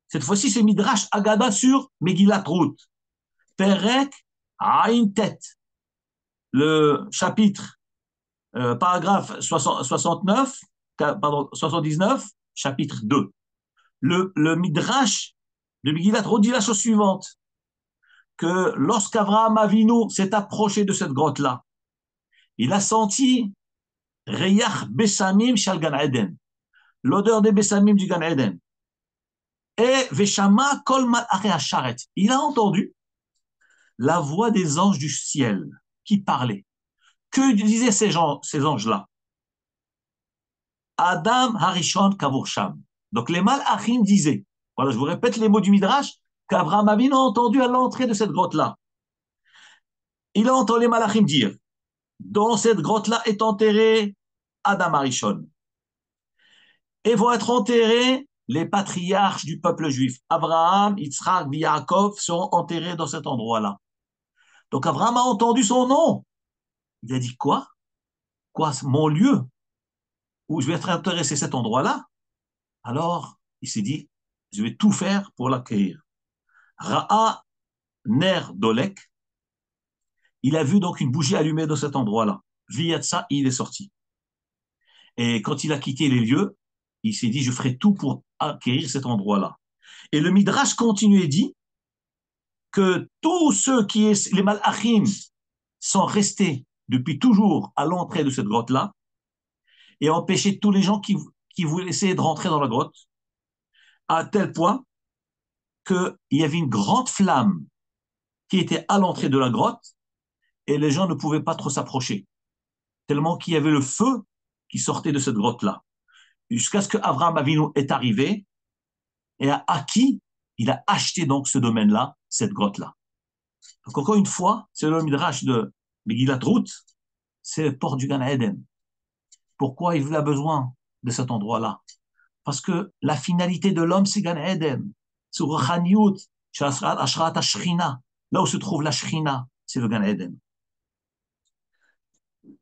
Cette fois-ci, c'est Midrash Agada sur Megillat Ruth. Perek Aïn Tet. Le chapitre, paragraphe 69, pardon, 79, chapitre 2. Le Midrash de Megillat Ruth dit la chose suivante, que lorsqu'Abraham Avinu s'est approché de cette grotte-là, il a senti Reyach Bessamim Shal Gan Eden, l'odeur des Bessamim du Gan Eden. Et Veshama Kol Malachei Hasharet. Il a entendu la voix des anges du ciel qui parlaient. Que disaient ces anges-là? Adam Harishon Kavursham. Donc les Malachim disaient, voilà, je vous répète les mots du Midrash, qu'Abraham Avinu a entendu à l'entrée de cette grotte-là. Il a entendu les Malachim dire, dans cette grotte-là est enterré Adam Harishon. Et vont être enterrés les patriarches du peuple juif. Abraham, Yitzhak, Yaakov seront enterrés dans cet endroit-là. Donc Abraham a entendu son nom. Il a dit quoi? Quoi, mon lieu? où je vais être intéressé à cet endroit-là, alors il s'est dit, je vais tout faire pour l'accueillir. Ra'a Ner Dolek, il a vu donc une bougie allumée dans cet endroit-là. Viyatsa, il est sorti. Et quand il a quitté les lieux, il s'est dit, je ferai tout pour acquérir cet endroit-là. Et le Midrash continue et dit que tous ceux qui, les Malachim, sont restés depuis toujours à l'entrée de cette grotte-là et empêché tous les gens qui voulaient essayer de rentrer dans la grotte, à tel point qu'il y avait une grande flamme qui était à l'entrée de la grotte et les gens ne pouvaient pas trop s'approcher, tellement qu'il y avait le feu qui sortait de cette grotte-là. Jusqu'à ce qu'Abraham Avinu est arrivé et a acquis, il a acheté donc ce domaine-là, cette grotte-là. Donc encore une fois, c'est le Midrash de Megillat Ruth, c'est le port du Gan Eden. Pourquoi il a besoin de cet endroit-là? Parce que la finalité de l'homme, c'est Gan Eden. Sur Chaniut, Ashrat Ashrina, là où se trouve la Shrina, c'est le Gan Eden.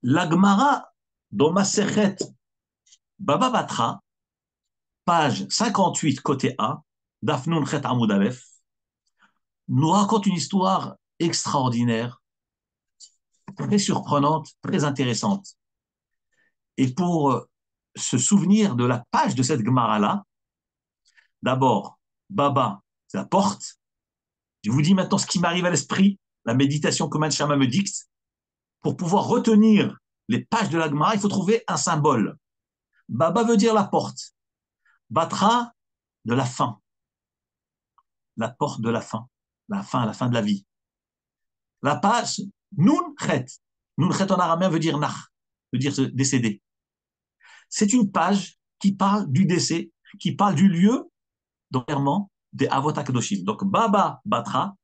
La Gemara, dans Masechet Baba Batra, page 58, côté A, Dafnun Chet Amoud Aleph, nous raconte une histoire extraordinaire, très surprenante, très intéressante. Et pour se souvenir de la page de cette Gemara-là, d'abord, Baba, c'est la porte. Je vous dis maintenant ce qui m'arrive à l'esprit, la méditation que Manchama me dicte. Pour pouvoir retenir les pages de la Gemara, il faut trouver un symbole. Baba veut dire la porte. Batra, de la fin. La porte de la fin, la fin de la vie. La page, Nun Chet. Nun Chet en araméen veut dire nach, veut dire décédé. C'est une page qui parle du décès, qui parle du lieu d'enterrement des Avot HaKadoshim. Donc, Baba Batra,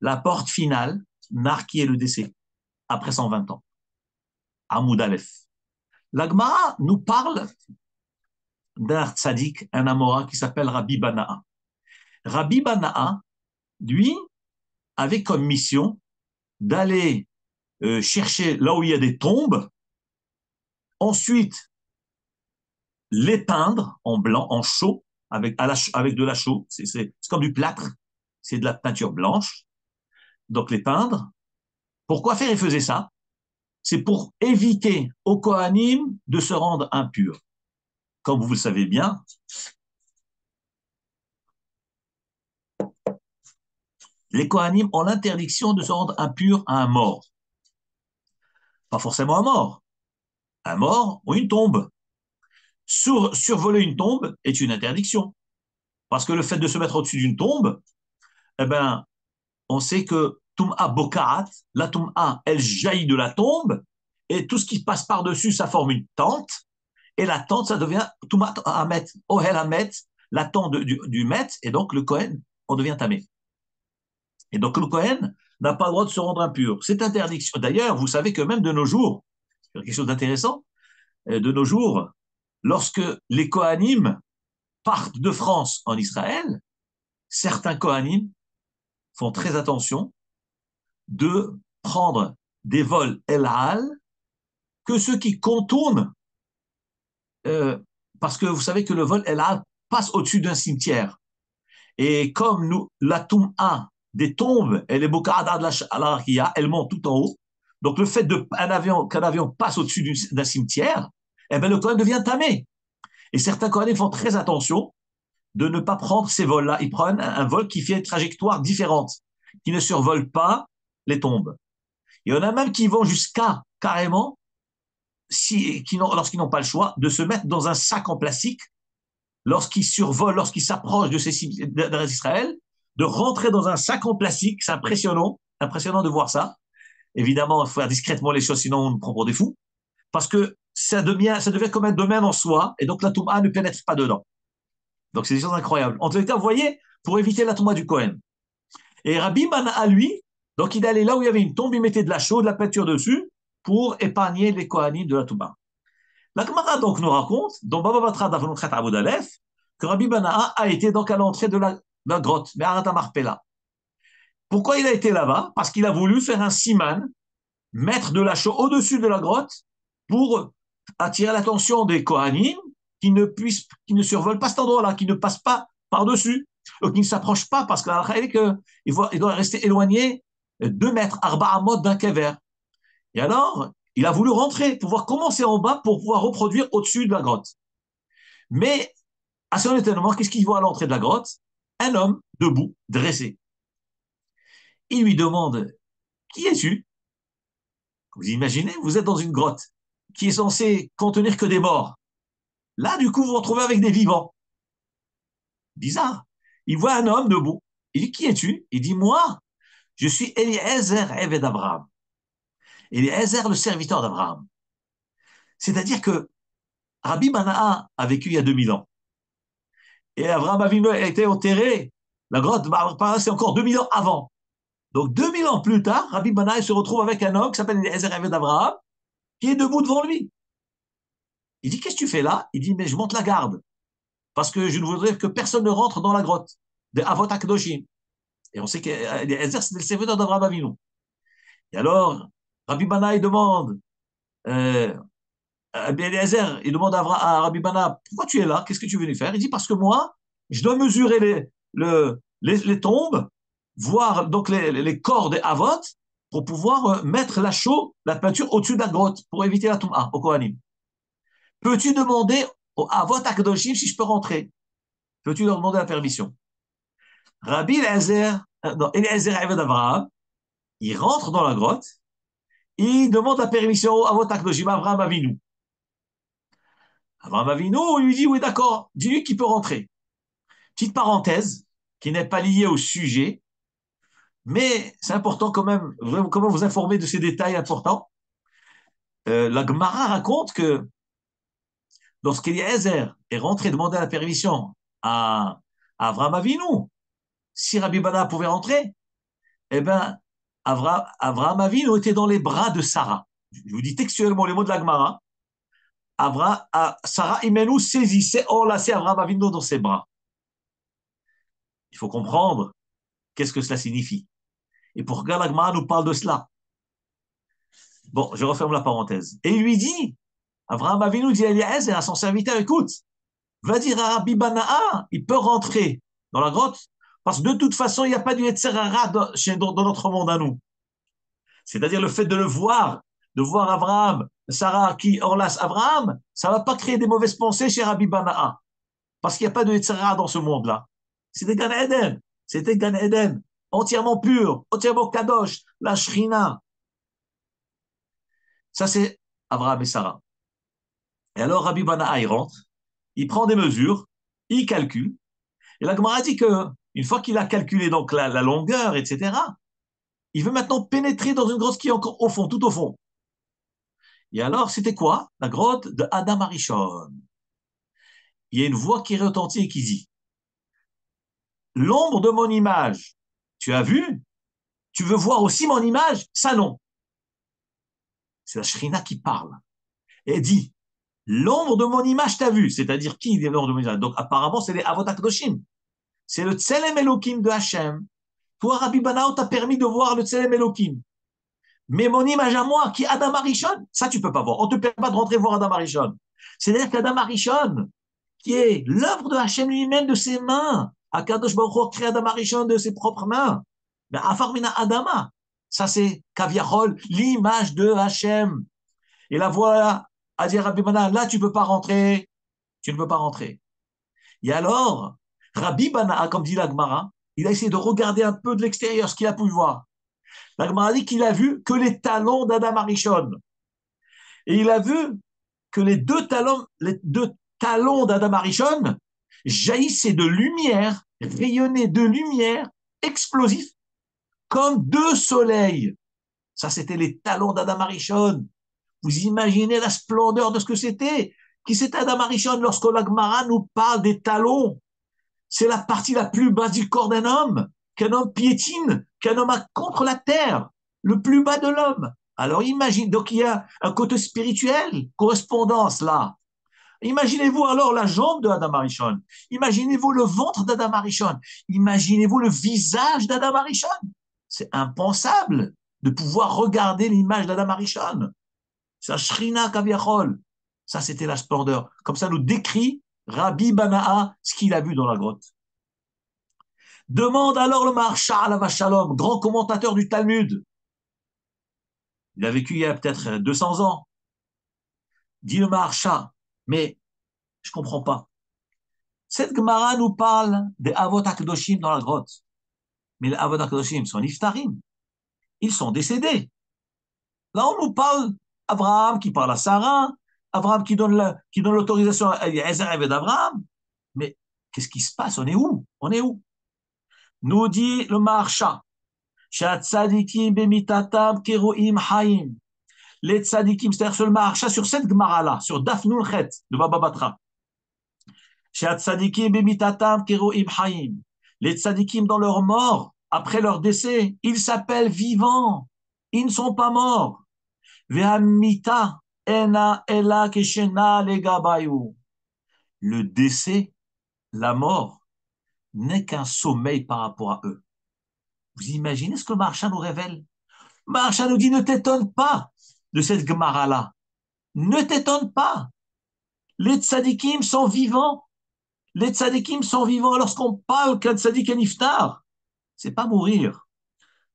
la porte finale, Nar qui est le décès, après 120 ans. Amoud Aleph. La Gemara nous parle d'un tzaddik, un Amora qui s'appelle Rabbi Bana'a. Rabbi Bana'a, lui, avait comme mission d'aller chercher là où il y a des tombes, ensuite les peindre en blanc, en chaux, avec de la chaux, c'est comme du plâtre, c'est de la peinture blanche, donc les peindre. Pourquoi faire il faisait ça? C'est pour éviter aux Kohanim de se rendre impurs. Comme vous le savez bien, les Kohanim ont l'interdiction de se rendre impurs à un mort. Pas forcément un mort ou une tombe. Survoler une tombe est une interdiction. Parce que le fait de se mettre au-dessus d'une tombe, eh ben, on sait que Tum'a Bokarat, la Tum'a, elle jaillit de la tombe, et tout ce qui passe par-dessus, ça forme une tente, et la tente, ça devient Tum'a Hamet, Ohel Hamet, la tente du maître, et donc le Kohen, on devient tamé. Et donc le Kohen n'a pas le droit de se rendre impur. C'est interdiction. D'ailleurs, vous savez que même de nos jours, quelque chose d'intéressant, de nos jours, lorsque les Kohanim partent de France en Israël, certains Kohanim font très attention de prendre des vols El Al que ceux qui contournent, parce que vous savez que le vol El Al passe au-dessus d'un cimetière. Et comme nous, la Toum'a des tombes, elle est Bokada de la elle monte tout en haut. Donc le fait qu'un avion passe au-dessus d'un cimetière, eh ben, le Kohen devient tamé. Et certains Kohanim font très attention de ne pas prendre ces vols-là. Ils prennent un vol qui fait une trajectoire différente, qui ne survole pas les tombes. Il y en a même qui vont jusqu'à carrément, lorsqu'ils n'ont pas le choix, de se mettre dans un sac en plastique lorsqu'ils survolent, lorsqu'ils s'approchent d'Israël, de rentrer dans un sac en plastique. C'est impressionnant de voir ça. Évidemment, il faut faire discrètement les choses, sinon on nous prend pour des fous. Parce que ça devient comme un domaine en soi, et donc la Touma ne pénètre pas dedans. Donc c'est des choses incroyables. En tout cas, vous voyez, pour éviter la Touma du Kohen. Et Rabbi Bana'a, lui, donc il allait là où il y avait une tombe, il mettait de la chaux, de la peinture dessus, pour épargner les Kohanim de la Touma. La Gemara donc nous raconte, dans Baba Batra d'Avonochet Aboud Aleph, que Rabbi Bana'a a été donc à l'entrée de la grotte, Me'arat Marpella. Pourquoi il a été là-bas? Parce qu'il a voulu faire un siman, mettre de la chaux au-dessus de la grotte pour attirer l'attention des Kohanim qui ne survolent pas cet endroit-là, qui ne passent pas par-dessus, qui ne s'approchent pas, parce que il doit rester éloigné 2 mètres, arba amot d'un kever. Et alors, il a voulu rentrer pour voir comment c'est en bas pour pouvoir reproduire au-dessus de la grotte. Mais, à son étonnement, qu'est-ce qu'il voit à l'entrée de la grotte? Un homme debout, dressé. Il lui demande, qui es-tu? Vous imaginez, vous êtes dans une grotte qui est censée contenir que des morts. Là, du coup, vous vous retrouvez avec des vivants. Bizarre. Il voit un homme debout. Il dit, qui es-tu? Il dit, moi, je suis Eliezer, Eved d'Abraham. Eliezer, le serviteur d'Abraham. C'est-à-dire que Rabbi Mana'a a vécu il y a 2000 ans. Et Abraham Avinu a été enterré. La grotte, c'est encore 2000 ans avant. Donc 2000 ans plus tard, Rabbi Mana'a se retrouve avec un homme qui s'appelle Eliezer, Eved d'Abraham, qui est debout devant lui. Il dit, qu'est-ce que tu fais là? Il dit, mais je monte la garde. Parce que je ne voudrais que personne ne rentre dans la grotte de Avot HaKadoshim. Et on sait qu'Eliezer, c'était le serviteur d'Abraham Avinu. Et alors, Rabbi Bana, il demande, euh, Eliezer, il demande à Rabbi Bana, pourquoi tu es là? Qu'est-ce que tu es venu faire? Il dit, parce que moi, je dois mesurer les tombes, voir donc les corps des Avot, pour pouvoir mettre la peinture au-dessus de la grotte, pour éviter la Touma au Kohanim. Peux-tu demander au Avot HaKadoshim si je peux rentrer? Peux-tu leur demander la permission? Rabbi Eliezer, non, Eliezer Eved Abraham, il rentre dans la grotte, il demande la permission au Avot HaKadoshim, Abraham Avinu. Abraham Avinu, il lui dit, oui, d'accord, dis-lui qu'il peut rentrer. Petite parenthèse, qui n'est pas liée au sujet, mais c'est important quand même, comment vous informer de ces détails importants. La Gemara raconte que lorsqu'Eliezer est rentré demander la permission à Abraham Avinu, si Rabbi Bana pouvait rentrer, eh bien, Abraham Avinu était dans les bras de Sarah. Je vous dis textuellement les mots de la Gemara. Sarah Imenu saisissait, enlacait Abraham Avinu dans ses bras. Il faut comprendre qu'est-ce que cela signifie. Et pourquoi la Gemara nous parle de cela? Bon, je referme la parenthèse. Et il lui dit, Abraham Avinu dit à Eliezer, à son serviteur, écoute, va dire à Rabbi Bana'a, il peut rentrer dans la grotte, parce que de toute façon, il n'y a pas du Yetzer Hara dans notre monde à nous. C'est-à-dire le fait de le voir, de voir Abraham, Sarah qui enlace Abraham, ça ne va pas créer des mauvaises pensées chez Rabbi Bana'a. Parce qu'il n'y a pas de Yetzer Hara dans ce monde-là. C'était Gan Eden. C'était Gan Eden. Entièrement pur, entièrement kadosh, la shrina. Ça, c'est Abraham et Sarah. Et alors, Rabbi Bana'a, il rentre, il prend des mesures, il calcule. Et la Gemara dit que une fois qu'il a calculé donc la longueur, etc., il veut maintenant pénétrer dans une grotte qui est encore au fond, tout au fond. Et alors, c'était quoi? La grotte de Adam Arishon. Il y a une voix qui retentit et qui dit, l'ombre de mon image, tu as vu? Tu veux voir aussi mon image? Ça non. C'est la Shrina qui parle. Et elle dit, l'ombre de mon image, t'as vu? C'est-à-dire qui est l'ombre de mon image? Donc apparemment, c'est les Avot HaKadoshim. C'est le Tselem Elohim de Hachem. Toi, Rabbi Banao, t'as permis de voir le Tselem Elohim. Mais mon image à moi, qui est Adam Arishon, ça tu peux pas voir. On te permet pas de rentrer voir Adam Arishon. C'est-à-dire qu'Adam Arishon, qui est l'œuvre de Hachem lui-même de ses mains, Akadosh Baruch Hu crée Adam Arishon de ses propres mains. Mais Afarmina Adama, ça c'est Kaviarol, l'image de Hachem. Et la voix a dit à Rabbi Bana, là tu peux pas rentrer, tu ne peux pas rentrer. Et alors, Rabbi Bana, comme dit la Gemara, il a essayé de regarder un peu de l'extérieur ce qu'il a pu voir. La Gemara dit qu'il a vu que les talons d'Adam Arishon. Et il a vu que les deux talons d'Adam Arishon jaillissaient de lumière, rayonnaient de lumière, explosifs, comme 2 soleils. Ça, c'était les talons d'Adam Arishon. Vous imaginez la splendeur de ce que c'était? Qui c'était Adam Arishon lorsque la Gemara nous parle des talons? C'est la partie la plus basse du corps qu'un homme piétine, qu'un homme a contre la terre, le plus bas de l'homme. Alors imagine, donc il y a un côté spirituel, correspondance là. Imaginez-vous alors la jambe de Adam Arishon. Imaginez-vous le ventre d'Adam Arishon. Imaginez-vous le visage d'Adam Arishon. C'est impensable de pouvoir regarder l'image d'Adam Arishon. C'est un Shrina Kaviachol. Ça, c'était la splendeur. Comme ça nous décrit Rabbi Bana'a ce qu'il a vu dans la grotte. Demande alors le Maharshal Shalom, grand commentateur du Talmud. Il a vécu il y a peut-être 200 ans. Dit le Maharshal, mais je comprends pas. Cette Gemara nous parle des Avot HaKadoshim dans la grotte. Mais les Avot HaKadoshim sont niftarim. Ils sont décédés. Là, on nous parle Abraham qui parle à Sarah, Abraham qui donne l'autorisation à Eliezer et d'Abraham. Mais qu'est-ce qui se passe? On est où? On est où? Nous dit le Maharsha, Shatzadikim bemitatam keroim haim. Les tzadikim, c'est-à-dire sur le Maharsha, sur cette Gemara-là, sur Daf Nun Chet, de Baba Batra. Shatzadikim bemitatam keroim haim. Les tzadikim dans leur mort, après leur décès, ils s'appellent vivants. Ils ne sont pas morts. Ve'amita ena ela keshena legabayu. Le décès, la mort, n'est qu'un sommeil par rapport à eux. Vous imaginez ce que le Maharsha nous révèle? Le Maharsha nous dit, ne t'étonne pas de cette Gemara-là. Ne t'étonne pas. Les tzadikim sont vivants. Les tzadikim sont vivants. Lorsqu'on parle qu'un tzadik est niftar, c'est pas mourir.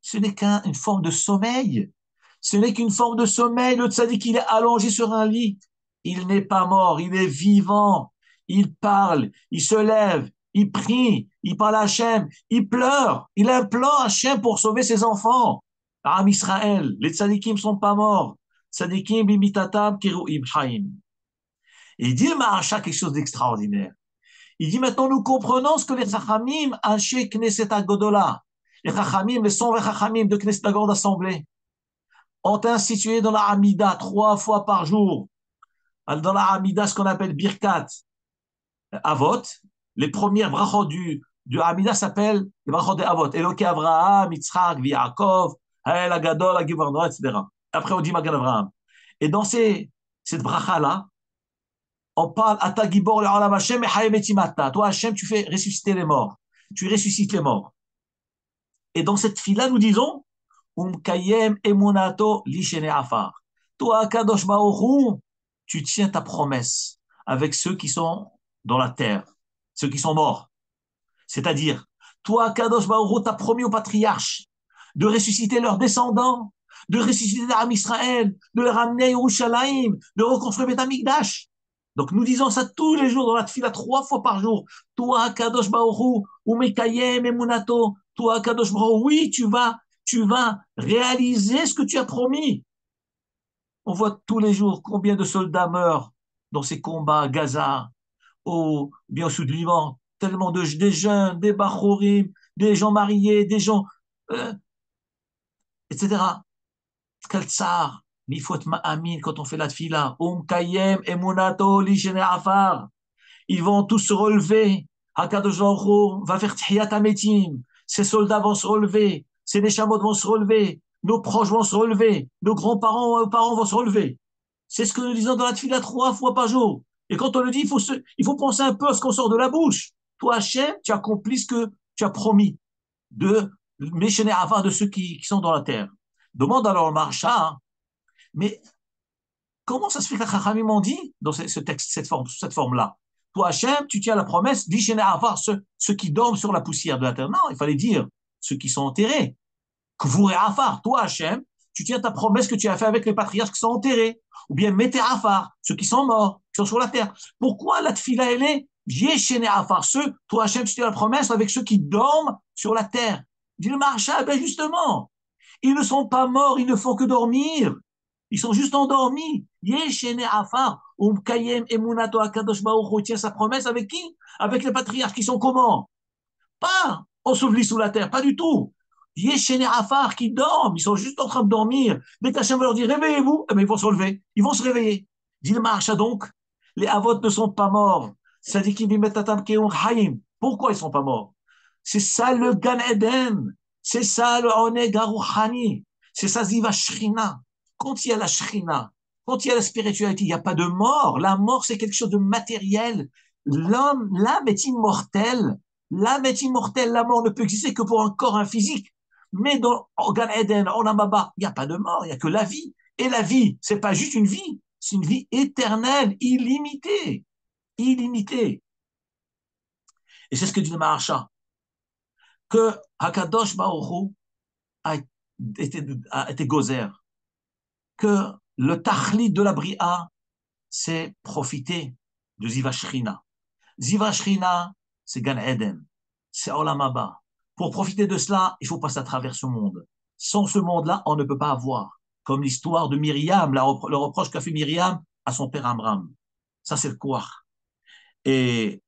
Ce n'est qu'une forme de sommeil. Ce n'est qu'une forme de sommeil. Le tzadik, il est allongé sur un lit. Il n'est pas mort, il est vivant. Il parle, il se lève, il prie, il parle à Hachem, il pleure, il implore Hachem pour sauver ses enfants. Am Israël, les tzadikim ne sont pas morts. Tzadikim bimitatam keruim chaim. Et il dit le Maharsha quelque chose d'extraordinaire. Il dit maintenant nous comprenons ce que les Chachamim, Anshe Knesset Agodola, les Chachamim, les 120 Chachamim de Knesset, la grande assemblée, ont institué dans la Hamida 3 fois par jour. Dans la Hamida, ce qu'on appelle Birkat Avot, les premières brachot du Hamida s'appellent les brachot des Avot. Eloké Avraham, Yitzhak, Yaakov, Hael Agadol, Agivardon, etc. Après, on dit Magan Avraham. Et dans cette bracha-là, on parle Ata Gibor le Olam Hashem et Hayem Etimata. Toi, Hashem, tu fais ressusciter les morts. Tu ressuscites les morts. Et dans cette fila, nous disons Kayem Emunato Lishene Afar. Toi, Kadosh Baoru, tu tiens ta promesse avec ceux qui sont dans la terre, ceux qui sont morts. C'est-à-dire, toi, Kadosh Baoru, t'as promis aux patriarches de ressusciter leurs descendants, de ressusciter l'âme Israël, de les ramener à Yerushalayim, de reconstruire Beth Amikdash. Donc nous disons ça tous les jours dans la tefila 3 fois par jour. Toi, Kadosh Baoru, ou Mekayem Emunato, toi, Kadosh Baoru, oui, tu vas réaliser ce que tu as promis. On voit tous les jours combien de soldats meurent dans ces combats à Gaza, bien au sud du Liban, tellement des jeunes, des bachorim, des gens mariés, des gens, etc. Kaltsar, Mifot Ma'amin, quand on fait la tfila, Kayem, Emunato, Lishene Afar, ils vont tous se relever. Hakadosh Baruch Hu va faire Tchiyat Ametim. Ces soldats vont se relever, ces Neshamot vont se relever, nos proches vont se relever, nos grands-parents, parents vont se relever. C'est ce que nous disons dans la tfila 3 fois par jour. Et quand on le dit, il faut penser un peu à ce qu'on sort de la bouche. Toi, Hachem, tu accomplis ce que tu as promis de Meshene Afar, de ceux qui sont dans la terre. Demande alors le Maharsha, hein, mais comment ça se fait que les Chachamim ont dit dans ce texte, cette forme-là? Toi, Hachem, tu tiens la promesse d'Ishene Afar, ceux qui dorment sur la poussière de la terre. Non, il fallait dire ceux qui sont enterrés. Kvour et Afar, toi, Hachem, tu tiens ta promesse que tu as fait avec les patriarches qui sont enterrés. Ou bien Mete Afar, ceux qui sont morts, qui sont sur la terre. Pourquoi la tfila, elle est Yeshene Afar, toi, Hachem, tu tiens la promesse avec ceux qui dorment sur la terre. Dit le Maharsha, ben justement, ils ne sont pas morts, ils ne font que dormir. Ils sont juste endormis. Yeshene Afar, Kayem Emunato Akadosh Baruch Hu tient sa promesse avec qui? Avec les patriarches qui sont comment? Pas ensevelis sous la terre, pas du tout. Yeshene Afar qui dorment, ils sont juste en train de dormir. Dès qu'Hachem va leur dire réveillez-vous, eh bien, ils vont se relever, ils vont se réveiller. Dit le Maharsha donc, les Avot ne sont pas morts. Pourquoi ils ne sont pas morts? C'est ça le Gan Eden, c'est ça le Oneg Aruchani, c'est ça Ziva Shrina. Quand il y a la Shrina, quand il y a la spiritualité, il n'y a pas de mort. La mort, c'est quelque chose de matériel. L'âme est immortelle. L'âme est immortelle. La mort ne peut exister que pour un corps, un physique. Mais dans Gan Eden, Olam Haba, il n'y a pas de mort, il n'y a que la vie. Et la vie, c'est pas juste une vie, C'est une vie éternelle, illimitée, illimitée. Et c'est ce que dit le Maharsha, que Hakadosh Baruch Hu a été gozer, que le tachlit de la bria, c'est profiter de Ziva Shrina. Ziva Shrina, c'est Gan Eden, c'est Olam Haba. Pour profiter de cela, il faut passer à travers ce monde. Sans ce monde-là, on ne peut pas avoir. Comme l'histoire de Myriam, le reproche qu'a fait Myriam à son père Amram. Ça, c'est le Kouach. Et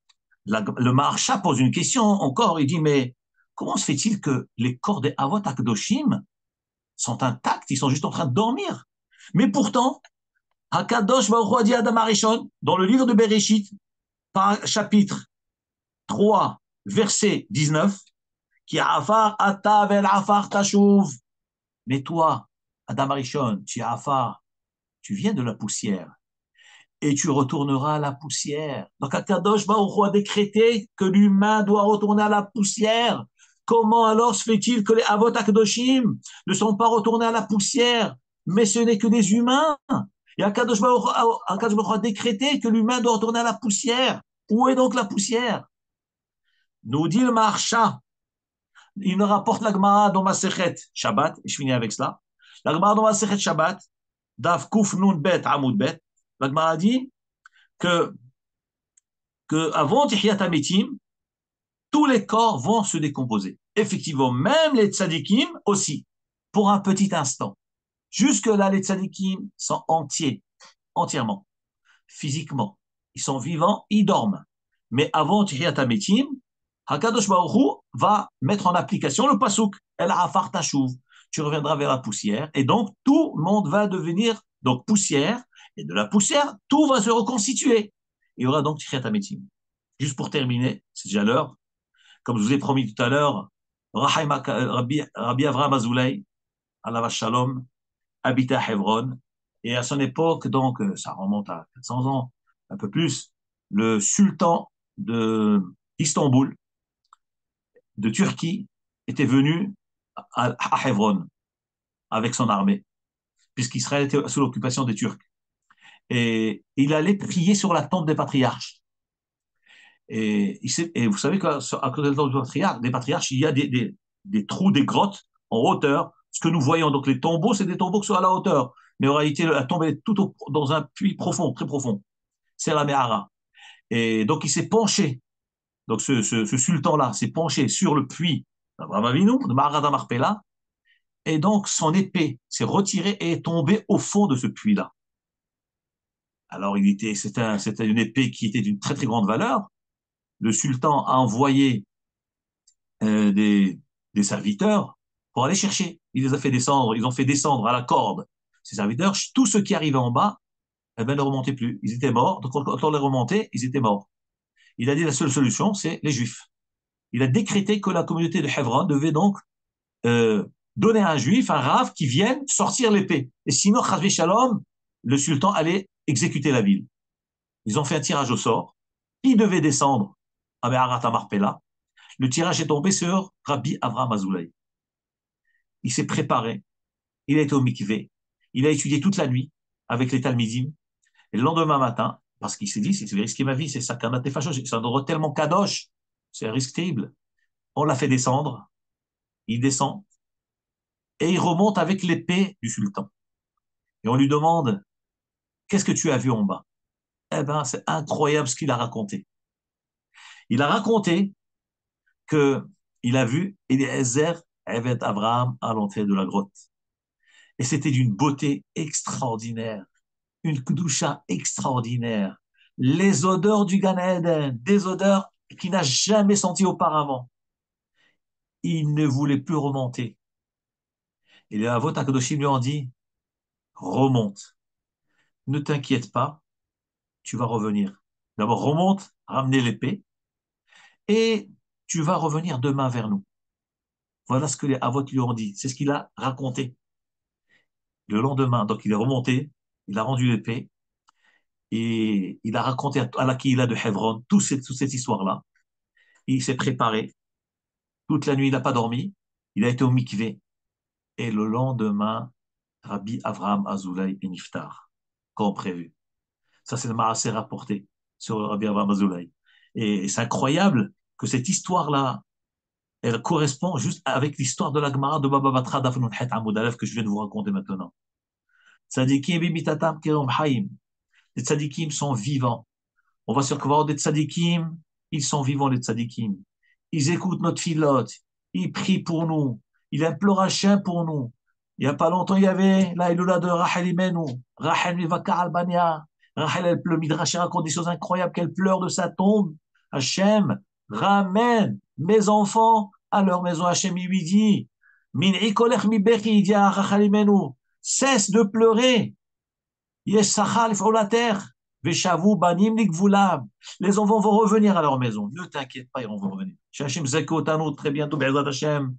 le Maharsha pose une question encore. Il dit, mais comment se fait-il que les corps des Avot Akdoshim sont intacts, ils sont juste en train de dormir? Mais pourtant, Hakadosh Baruch Hu a dit à Adam Arishon, dans le livre de Bereshit, chapitre 3, verset 19, qui a afar ata vel afar tashuv. Mais toi, Adam Arishon, tu es afar, tu viens de la poussière et tu retourneras à la poussière. Donc Hakadosh Baruch Hu a décrété que l'humain doit retourner à la poussière. Comment alors se fait-il que les Avot Akadoshim ne sont pas retournés à la poussière, mais ce n'est que des humains? Et Hakadosh Baruch Hu a décrété que l'humain doit retourner à la poussière. Où est donc la poussière? Nous dit le Maharsha, il nous rapporte la Gemara dans Masechet Shabbat, et je finis avec cela. La Gemara dans Masechet Shabbat, Daf Kuf Nun Bet Amud Bet, la Gemara dit que avant Tihyat HaMetim, tous les corps vont se décomposer. Effectivement, même les tzadikim aussi, pour un petit instant. Jusque-là, les tzadikim sont entiers, entièrement, physiquement. Ils sont vivants, ils dorment. Mais avant Tihyat HaMetim, Hakadosh Baruch Hu va mettre en application le pasuk El Afar Tashuv. Tu reviendras vers la poussière, et donc tout le monde va devenir donc poussière, et de la poussière, tout va se reconstituer. Il y aura donc Tihyat HaMetim. Juste pour terminer, c'est déjà l'heure. Comme je vous ai promis tout à l'heure, Rabbi Avraham Azoulay, Alav Shalom, habitait à Hebron. Et à son époque, donc, ça remonte à 400 ans, un peu plus, le sultan d'Istanbul, de Turquie, était venu à Hebron avec son armée, puisqu'Israël était sous l'occupation des Turcs. Et il allait prier sur la tombe des patriarches. Et vous savez qu'à côté des patriarches, il y a des trous, des grottes en hauteur. Ce que nous voyons, donc les tombeaux, c'est des tombeaux qui sont à la hauteur. Mais en réalité, la tombe est dans un puits profond, très profond. C'est la Mehara. Et donc, il s'est penché. Donc, ce sultan-là s'est penché sur le puits d'Abraham Avinu, de Maharada Marpella. Et donc, son épée s'est retirée et est tombée au fond de ce puits-là. Alors, c'était une épée qui était d'une très, très grande valeur. Le sultan a envoyé euh, des, des serviteurs pour aller chercher. Il les a fait descendre, ils ont fait descendre à la corde ces serviteurs. Tous ceux qui arrivaient en bas, eh ben, ne remontaient plus. Ils étaient morts. Donc, quand on les remontait, ils étaient morts. Il a dit la seule solution, c'est les Juifs. Il a décrété que la communauté de Hebron devait donc euh, donner à un Juif, un Rav, qui vienne sortir l'épée. Et sinon, Chazvé Shalom, le sultan allait exécuter la ville. Ils ont fait un tirage au sort. Qui devait descendre à Meharat Marpella? Le tirage est tombé sur Rabbi Avraham Azoulay. Il s'est préparé, il a été au mikvé, il a étudié toute la nuit avec les Talmidim. Et le lendemain matin, parce qu'il s'est dit, si je vais risquer ma vie, c'est sakana tefashot, c'est un endroit tellement kadosh, c'est un risque terrible. On l'a fait descendre, il descend, et il remonte avec l'épée du sultan. Et on lui demande, qu'est-ce que tu as vu en bas? Eh ben, c'est incroyable ce qu'il a raconté. Il a raconté que il a vu Eliezer Evet Abraham à l'entrée de la grotte. Et c'était d'une beauté extraordinaire, une kdusha extraordinaire. Les odeurs du Gan Eden, des odeurs qu'il n'a jamais senties auparavant. Il ne voulait plus remonter. Et les Avot HaKadoshim lui ont dit, remonte, ne t'inquiète pas, tu vas revenir. D'abord, remonte, ramenez l'épée, et tu vas revenir demain vers nous. Voilà ce que les Avot lui ont dit. C'est ce qu'il a raconté. Le lendemain, donc il est remonté, il a rendu l'épée, et il a raconté à la Kihila de Hebron toute cette histoire-là. Il s'est préparé. Toute la nuit, il n'a pas dormi. Il a été au mikvé. Et le lendemain, Rabbi Avraham Azoulay est niftar. comme prévu. Ça, c'est le Maaseh rapporté sur Rabbi Avraham Azoulay. Et c'est incroyable que cette histoire-là, elle correspond juste avec l'histoire de la Gemara de Baba Batra d'Afnun Het Amoud Aleph que je viens de vous raconter maintenant. Tzadikim bimitatam kerom haim. Les tzadikim sont vivants. On va sur Kvarot des tzadikim, ils sont vivants, les tzadikim. Ils écoutent notre filote, ils prient pour nous, ils implorent Hachem pour nous. Il n'y a pas longtemps, il y avait la Iloula de Rachel Imenu, Rachel Mivaka Albania. Rachel, elle pleure, Midrash raconte des choses incroyables qu'elle pleure de sa tombe. Hachem, ramène mes enfants à leur maison. Hachem, il lui dit, Min'i kolech mi bechi, il dit à Rachel Imenu, cesse de pleurer. Yesh sachal il faut la terre. Veshavu banim likvulam. Les enfants vont revenir à leur maison. Ne t'inquiète pas, ils vont revenir. Shashim zekotanu, très bientôt, Be'ezrat Hashem.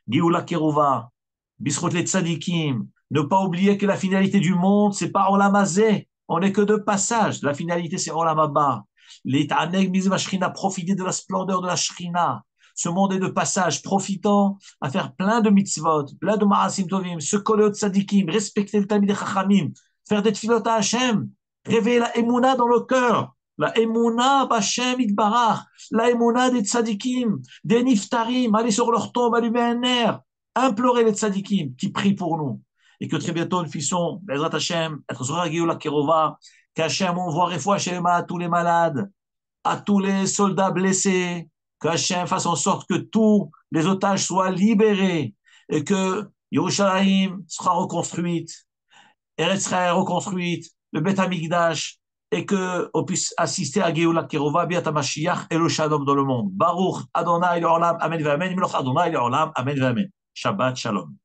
Gioula Keruva. Bisrot les tzadikim. Ne pas oublier que la finalité du monde, c'est pas Olam Hazeh. On n'est que de passage. La finalité, c'est Olam Haba. Les Ta'aneg Mizva Shrina, profiter de la splendeur de la Shrina. Ce monde est de passage, profitant à faire plein de mitzvot, plein de ma'asim tovim, se coller aux tzadikim, respecter le tamid et chachamim, faire des tfilot à Hachem, réveiller la émouna dans le cœur, la émouna b'Hachem itbarach, la émouna des tzadikim, des niftarim, aller sur leur tombe, allumer un air, implorer les tzadikim qui prient pour nous. Et que très bientôt nous puissions, Bezrat Hachem, être sur la Géoula Kerova, qu'Hachem envoie Refoua Shelema à tous les malades, à tous les soldats blessés, que Hachem fasse en sorte que tous les otages soient libérés et que Yerushalayim sera reconstruite, Eretz Israël reconstruite, le Beth Amikdash, et qu'on puisse assister à Géoula Kerova, Biat HaMashiach et le Shalom dans le monde. Baruch Adonai Le'olam, Amen V'Amen, Miloch Adonai Le'olam, Amen V'Amen. Shabbat Shalom.